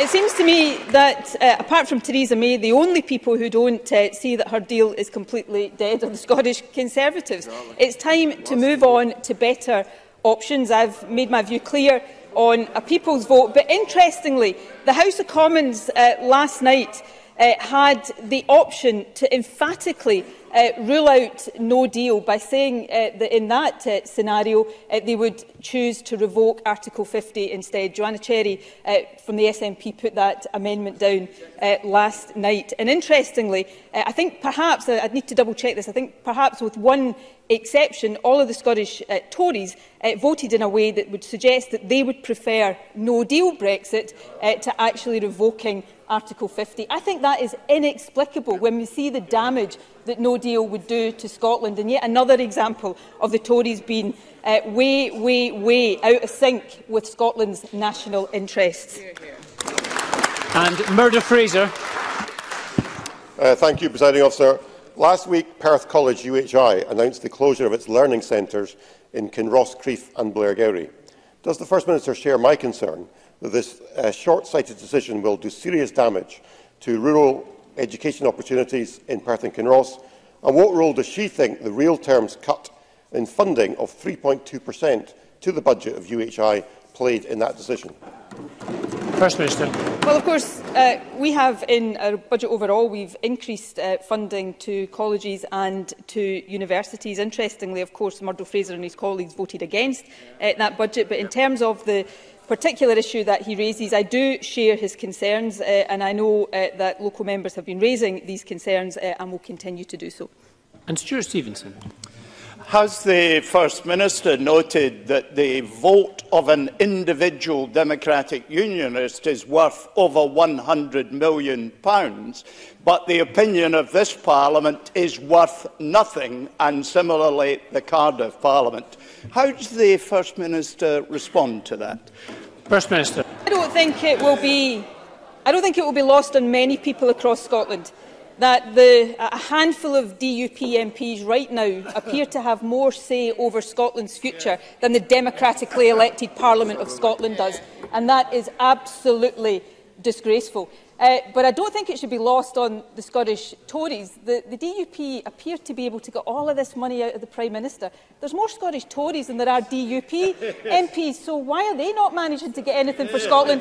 It seems to me that, apart from Theresa May, the only people who don't see that her deal is completely dead are the Scottish Conservatives. It's time to move on to better options. I've made my view clear on a people's vote. But interestingly, the House of Commons last night had the option to emphatically rule out no deal by saying that in that scenario they would choose to revoke Article 50 instead. Joanna Cherry from the SNP put that amendment down last night. And interestingly, I think perhaps, I'd need to double check this, I think perhaps with one exception, all of the Scottish Tories voted in a way that would suggest that they would prefer no-deal Brexit to actually revoking Article 50. I think that is inexplicable when we see the damage that no deal would do to Scotland, and yet another example of the Tories being way out of sync with Scotland's national interests. And Murdo Fraser. Thank you, Presiding Officer. Last week, Perth College UHI announced the closure of its learning centres in Kinross, Crieff and Blairgowrie. Does the First Minister share my concern that this short-sighted decision will do serious damage to rural education opportunities in Perth and Kinross? And what role does she think the real terms cut in funding of 3.2% to the budget of UHI played in that decision? First Minister. Well, of course, we have in our budget overall, we've increased funding to colleges and to universities. Interestingly, of course, Murdo Fraser and his colleagues voted against that budget. But in terms of the particular issue that he raises, I do share his concerns, and I know that local members have been raising these concerns and will continue to do so. And Stuart Stevenson. Has the First Minister noted that the vote of an individual Democratic Unionist is worth over £100 million, but the opinion of this Parliament is worth nothing, and similarly the Cardiff Parliament? How does the First Minister respond to that? First Minister. I don't think it will be lost on many people across Scotland that a handful of DUP MPs right now appear to have more say over Scotland's future than the democratically elected Parliament of Scotland does. And that is absolutely disgraceful. But I don't think it should be lost on the Scottish Tories. The DUP appear to be able to get all of this money out of the Prime Minister. There's more Scottish Tories than there are DUP MPs, so why are they not managing to get anything for Scotland?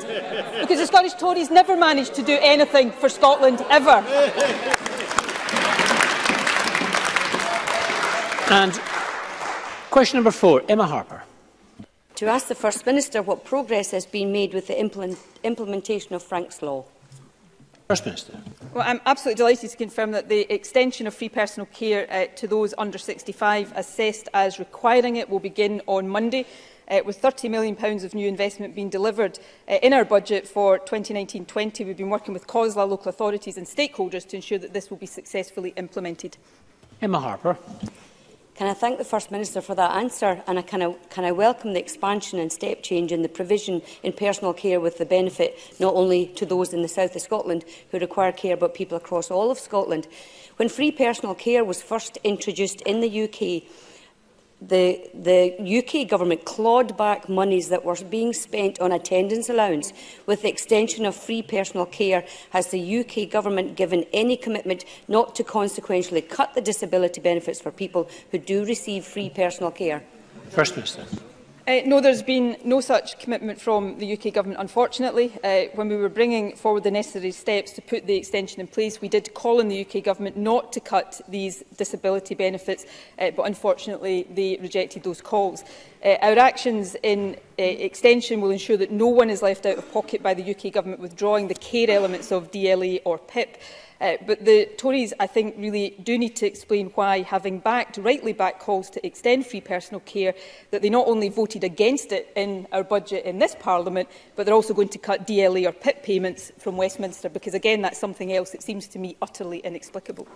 Because the Scottish Tories never managed to do anything for Scotland, ever. And question number 4, Emma Harper. To ask the First Minister what progress has been made with the implementation of Frank's Law. First Minister. Well, I'm absolutely delighted to confirm that the extension of free personal care to those under 65 assessed as requiring it will begin on Monday, with £30 million of new investment being delivered in our budget for 2019-20. We've been working with COSLA, local authorities and stakeholders to ensure that this will be successfully implemented. Emma Harper. Can I thank the First Minister for that answer, and can I welcome the expansion and step change in the provision in personal care with the benefit not only to those in the south of Scotland who require care but people across all of Scotland. When free personal care was first introduced in the UK, the UK government clawed back monies that were being spent on attendance allowance. With the extension of free personal care, has the UK government given any commitment not to consequentially cut the disability benefits for people who do receive free personal care? First Minister. No, there's been no such commitment from the UK Government, unfortunately. When we were bringing forward the necessary steps to put the extension in place, we did call on the UK Government not to cut these disability benefits, but unfortunately they rejected those calls. Our actions in extension will ensure that no one is left out of pocket by the UK Government withdrawing the care elements of DLA or PIP. But the Tories, I think, really do need to explain why, having rightly backed calls to extend free personal care, that they not only voted against it in our budget in this Parliament, but they're also going to cut DLA or PIP payments from Westminster, because, again, that's something else that seems to me utterly inexplicable.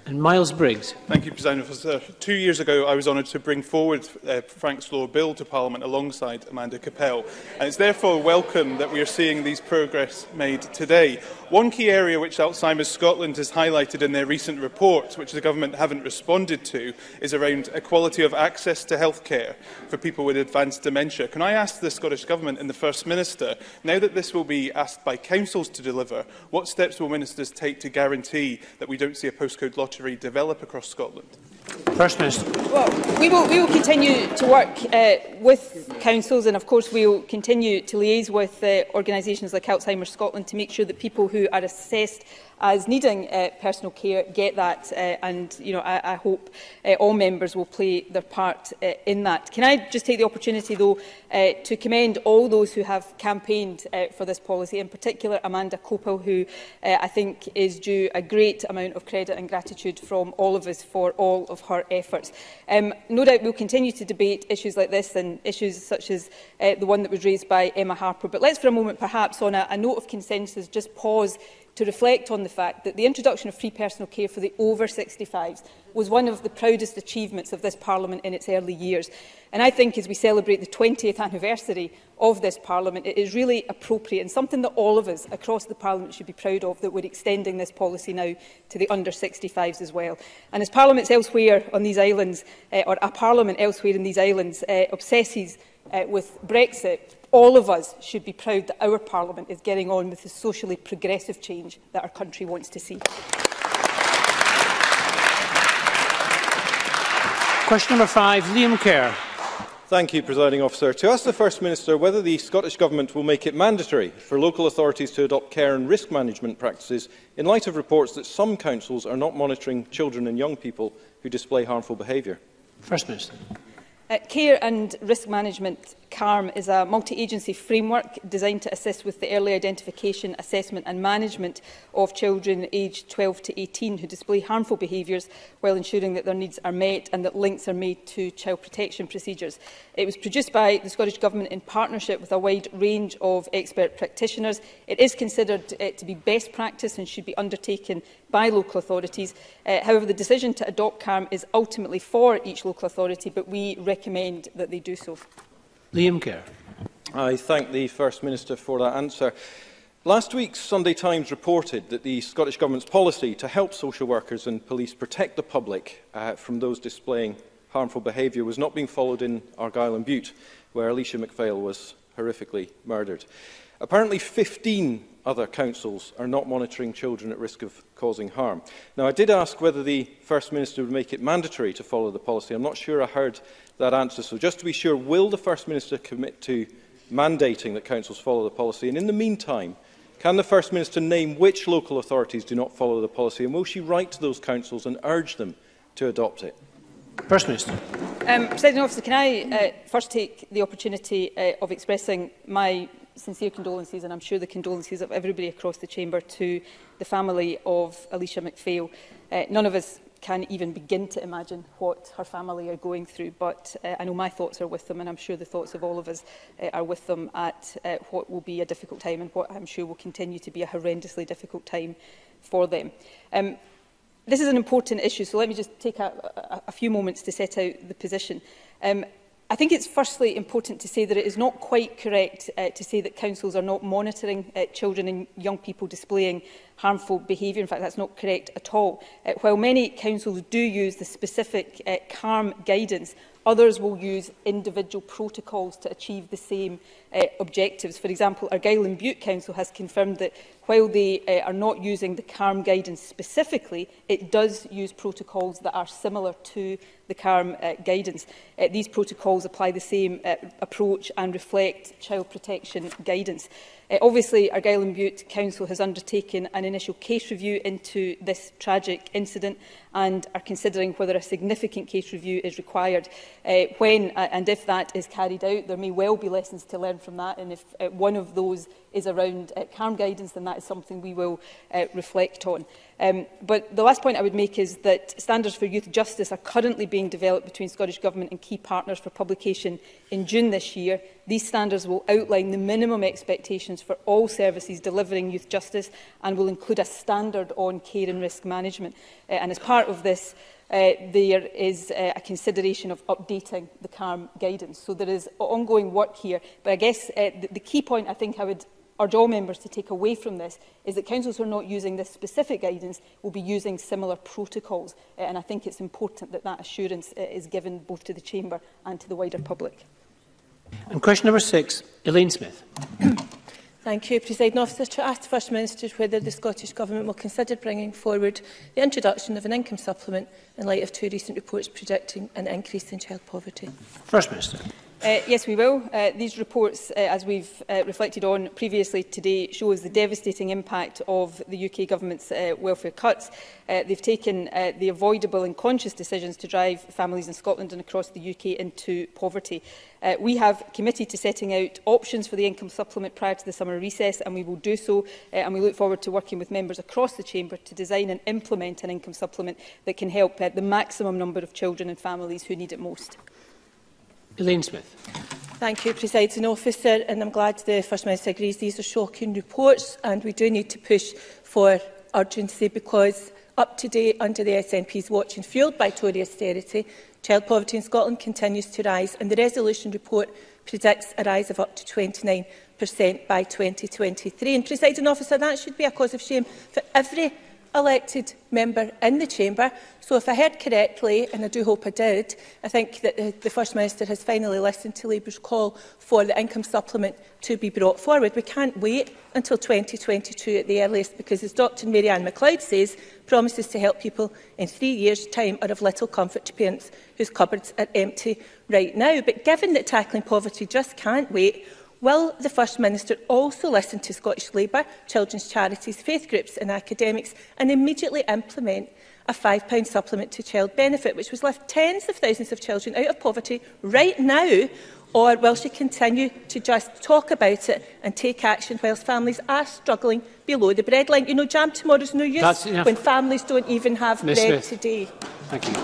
And Miles Briggs. Thank you, President Officer. 2 years ago, I was honoured to bring forward Frank's Law Bill to Parliament alongside Amanda Capel, and it's therefore welcome that we are seeing these progress made today. One key area which Alzheimer's Scotland has highlighted in their recent report, which the Government haven't responded to, is around equality of access to healthcare for people with advanced dementia. Can I ask the Scottish Government and the First Minister, now that this will be asked by councils to deliver, what steps will ministers take to guarantee that we don't see a postcode lottery develop across Scotland? First Minister. Well, we will continue to work with councils, and of course we will continue to liaise with organisations like Alzheimer's Scotland to make sure that people who are assessed as needing personal care get that, and I hope all members will play their part in that. Can I just take the opportunity, though, to commend all those who have campaigned for this policy, in particular Amanda Capel, who I think is due a great amount of credit and gratitude from all of us for all of her efforts. No doubt we'll continue to debate issues like this and issues such as the one that was raised by Emma Harper, but let's for a moment, perhaps on a note of consensus, just pause to reflect on the fact that the introduction of free personal care for the over 65s was one of the proudest achievements of this Parliament in its early years. And I think as we celebrate the 20th anniversary of this Parliament, it is really appropriate and something that all of us across the Parliament should be proud of, that we're extending this policy now to the under 65s as well. And as parliaments elsewhere on these islands, or a Parliament elsewhere in these islands, obsesses with Brexit, all of us should be proud that our Parliament is getting on with the socially progressive change that our country wants to see. Question number 5, Liam Kerr. Thank you, Presiding Officer. To ask the First Minister whether the Scottish Government will make it mandatory for local authorities to adopt care and risk management practices in light of reports that some councils are not monitoring children and young people who display harmful behaviour. First Minister. Care and Risk Management CARM is a multi-agency framework designed to assist with the early identification, assessment and management of children aged 12 to 18 who display harmful behaviours while ensuring that their needs are met and that links are made to child protection procedures. It was produced by the Scottish Government in partnership with a wide range of expert practitioners. It is considered to be best practice and should be undertaken by local authorities. However, the decision to adopt CARM is ultimately for each local authority, but we recommend that they do so. Liam Kerr. I thank the First Minister for that answer. Last week's Sunday Times reported that the Scottish Government's policy to help social workers and police protect the public from those displaying harmful behaviour was not being followed in Argyll and Bute, where Alicia McPhail was horrifically murdered. Apparently 15 other councils are not monitoring children at risk of causing harm. Now, I did ask whether the First Minister would make it mandatory to follow the policy. I'm not sure I heard that answer. So just to be sure, will the First Minister commit to mandating that councils follow the policy? And in the meantime, can the First Minister name which local authorities do not follow the policy? And will she write to those councils and urge them to adopt it? First Minister. Presiding Officer, can I first take the opportunity of expressing my sincere condolences, and I'm sure the condolences of everybody across the chamber, to the family of Alicia McPhail. None of us can even begin to imagine what her family are going through, but I know my thoughts are with them, and I'm sure the thoughts of all of us are with them at what will be a difficult time and what I'm sure will continue to be a horrendously difficult time for them. This is an important issue, so let me just take a few moments to set out the position. I think it's firstly important to say that it is not quite correct to say that councils are not monitoring children and young people displaying harmful behaviour. In fact, that's not correct at all. While many councils do use the specific CARM guidance, others will use individual protocols to achieve the same objectives. For example, Argyll and Bute Council has confirmed that while they are not using the CARM guidance specifically, it does use protocols that are similar to the CARM guidance. These protocols apply the same approach and reflect child protection guidance. Obviously, Argyll and Bute Council has undertaken an initial case review into this tragic incident and are considering whether a significant case review is required. When and if that is carried out, there may well be lessons to learn from that, and if one of those is around CARM guidance, then that is something we will reflect on. But the last point I would make is that standards for youth justice are currently being developed between Scottish Government and key partners for publication in June this year. These standards will outline the minimum expectations for all services delivering youth justice and will include a standard on care and risk management. And as part of this, there is a consideration of updating the CARM guidance. So there is ongoing work here. But I guess the key point I think I would urge all members to take away from this is that councils who are not using this specific guidance will be using similar protocols. And I think it's important that that assurance is given both to the Chamber and to the wider public. And question number 6, Elaine Smith. Thank you, Presiding Officer. To ask the First Minister whether the Scottish Government will consider bringing forward the introduction of an income supplement in light of 2 recent reports predicting an increase in child poverty. First Minister. Yes, we will. These reports, as we've reflected on previously today, shows the devastating impact of the UK Government's welfare cuts. They've taken the avoidable and conscious decisions to drive families in Scotland and across the UK into poverty. We have committed to setting out options for the income supplement prior to the summer recess, and we will do so. And we look forward to working with members across the Chamber to design and implement an income supplement that can help the maximum number of children and families who need it most. Elaine Smith. Thank you, Presiding Officer, and I'm glad the First Minister agrees these are shocking reports, and we do need to push for urgency because up to date, under the SNP's watch and fuelled by Tory austerity, child poverty in Scotland continues to rise, and the resolution report predicts a rise of up to 29% by 2023. And, Presiding Officer, that should be a cause of shame for every elected member in the chamber. So if I heard correctly, and I do hope I did, I think that the First Minister has finally listened to Labour's call for the income supplement to be brought forward. We can't wait until 2022 at the earliest because, as Dr Mary-Anne MacLeod says, promises to help people in 3 years' time are of little comfort to parents whose cupboards are empty right now. But given that tackling poverty just can't wait, will the First Minister also listen to Scottish Labour, children's charities, faith groups and academics and immediately implement a £5 supplement to child benefit, which would lift tens of thousands of children out of poverty right now? Or will she continue to just talk about it and take action whilst families are struggling below the breadline? You know, jam tomorrow's no use when families don't even have bread today. Thank you.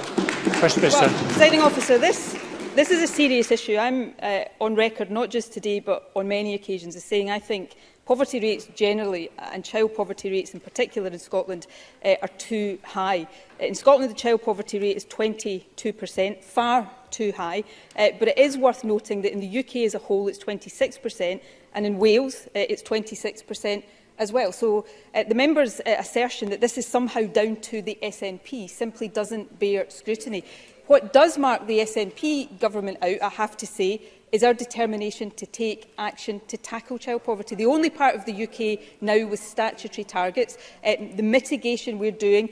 First Minister. Well, Presiding Officer, this is a serious issue. I'm on record, not just today, but on many occasions, as saying I think poverty rates generally and child poverty rates in particular in Scotland are too high. In Scotland, the child poverty rate is 22%, far too high. But it is worth noting that in the UK as a whole, it's 26%, and in Wales, it's 26% as well. So the member's assertion that this is somehow down to the SNP simply doesn't bear scrutiny. What does mark the SNP government out, I have to say, is our determination to take action to tackle child poverty. The only part of the UK now with statutory targets, the mitigation we're doing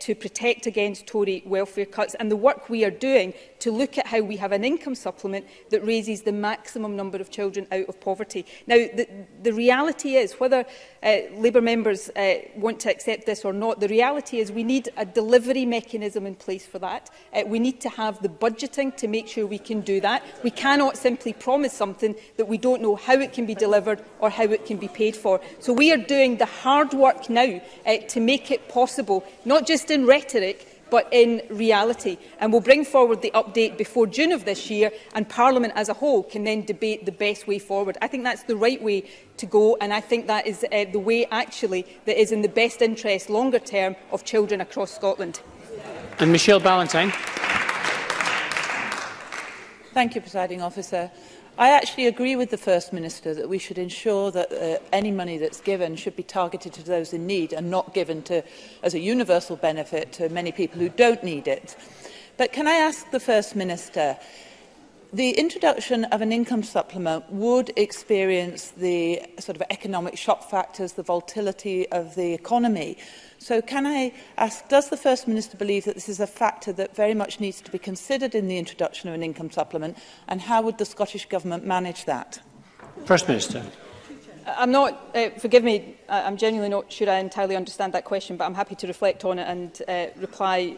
to protect against Tory welfare cuts, and the work we are doing to look at how we have an income supplement that raises the maximum number of children out of poverty. Now, the reality is, whether Labour members want to accept this or not, the reality is we need a delivery mechanism in place for that. We need to have the budgeting to make sure we can do that. We cannot simply promise something that we don't know how it can be delivered or how it can be paid for. So we are doing the hard work now to make it possible, not just in rhetoric, but in reality. And we'll bring forward the update before June of this year, and Parliament as a whole can then debate the best way forward. I think that's the right way to go, and I think that is the way, actually, that is in the best interest, longer term, of children across Scotland. And Michelle Ballantyne. Thank you, Presiding Officer. I actually agree with the First Minister that we should ensure that any money that's given should be targeted to those in need and not given as a universal benefit to many people who don't need it. But can I ask the First Minister, the introduction of an income supplement would experience the sort of economic shock factors, the volatility of the economy. So can I ask, does the First Minister believe that this is a factor that very much needs to be considered in the introduction of an income supplement, and how would the Scottish Government manage that? First Minister. I'm not, forgive me, I'm genuinely not sure I entirely understand that question, but I'm happy to reflect on it and reply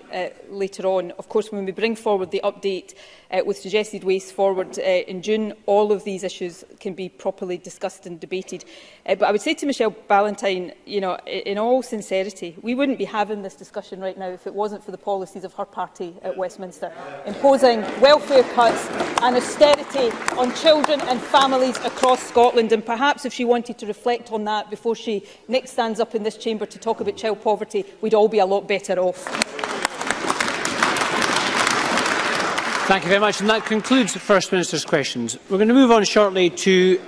later on. Of course, when we bring forward the update with suggested ways forward in June, all of these issues can be properly discussed and debated. But I would say to Michelle Ballantyne, you know, in all sincerity, we wouldn't be having this discussion right now if it wasn't for the policies of her party at Westminster, imposing welfare cuts and austerity on children and families across Scotland. And perhaps if she wanted to reflect on that before she next stands up in this chamber to talk about child poverty, we'd all be a lot better off. Thank you very much. And that concludes the First Minister's questions. We're going to move on shortly to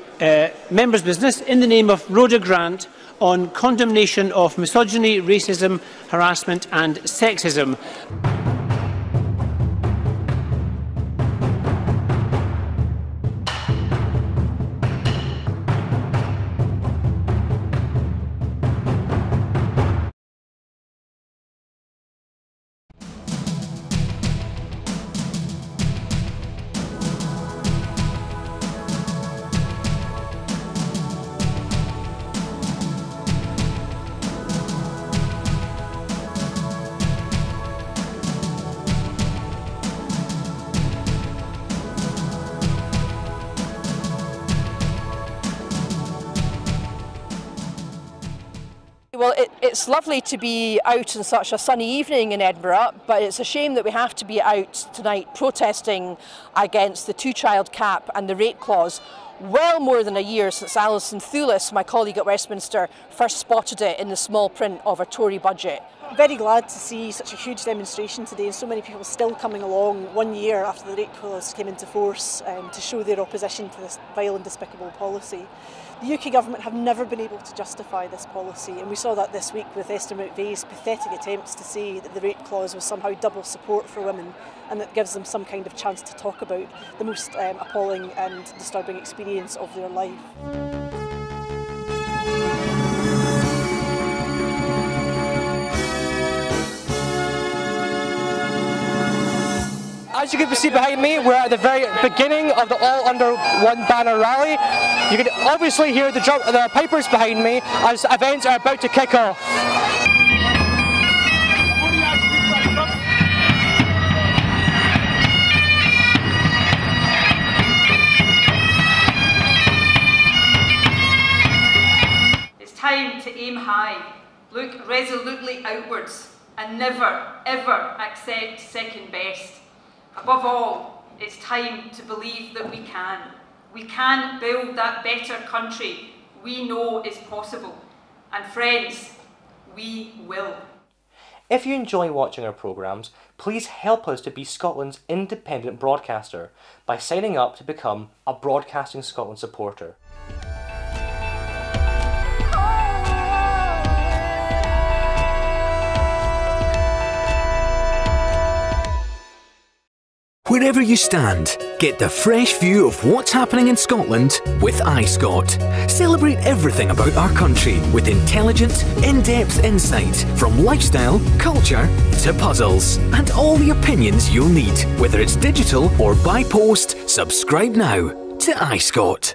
members' business in the name of Rhoda Grant on condemnation of misogyny, racism, harassment and sexism. Well, it's lovely to be out on such a sunny evening in Edinburgh, but it's a shame that we have to be out tonight protesting against the two-child cap and the rate clause well more than a year since Alison Thewlis, my colleague at Westminster, first spotted it in the small print of a Tory budget. Very glad to see such a huge demonstration today and so many people still coming along 1 year after the rate clause came into force to show their opposition to this vile and despicable policy. The UK Government have never been able to justify this policy, and we saw that this week with Esther McVeigh's pathetic attempts to say that the rate clause was somehow double support for women and that gives them some kind of chance to talk about the most appalling and disturbing experience of their life. As you can see behind me, we're at the very beginning of the All Under One Banner rally. You can obviously hear the pipers behind me as events are about to kick off. It's time to aim high, look resolutely outwards, and never, ever accept second best. Above all, it's time to believe that we can. We can build that better country we know is possible. And friends, we will. If you enjoy watching our programmes, please help us to be Scotland's independent broadcaster by signing up to become a Broadcasting Scotland supporter. Wherever you stand, get the fresh view of what's happening in Scotland with iScot. Celebrate everything about our country with intelligent, in-depth insight from lifestyle, culture to puzzles, and all the opinions you'll need. Whether it's digital or by post, subscribe now to iScot.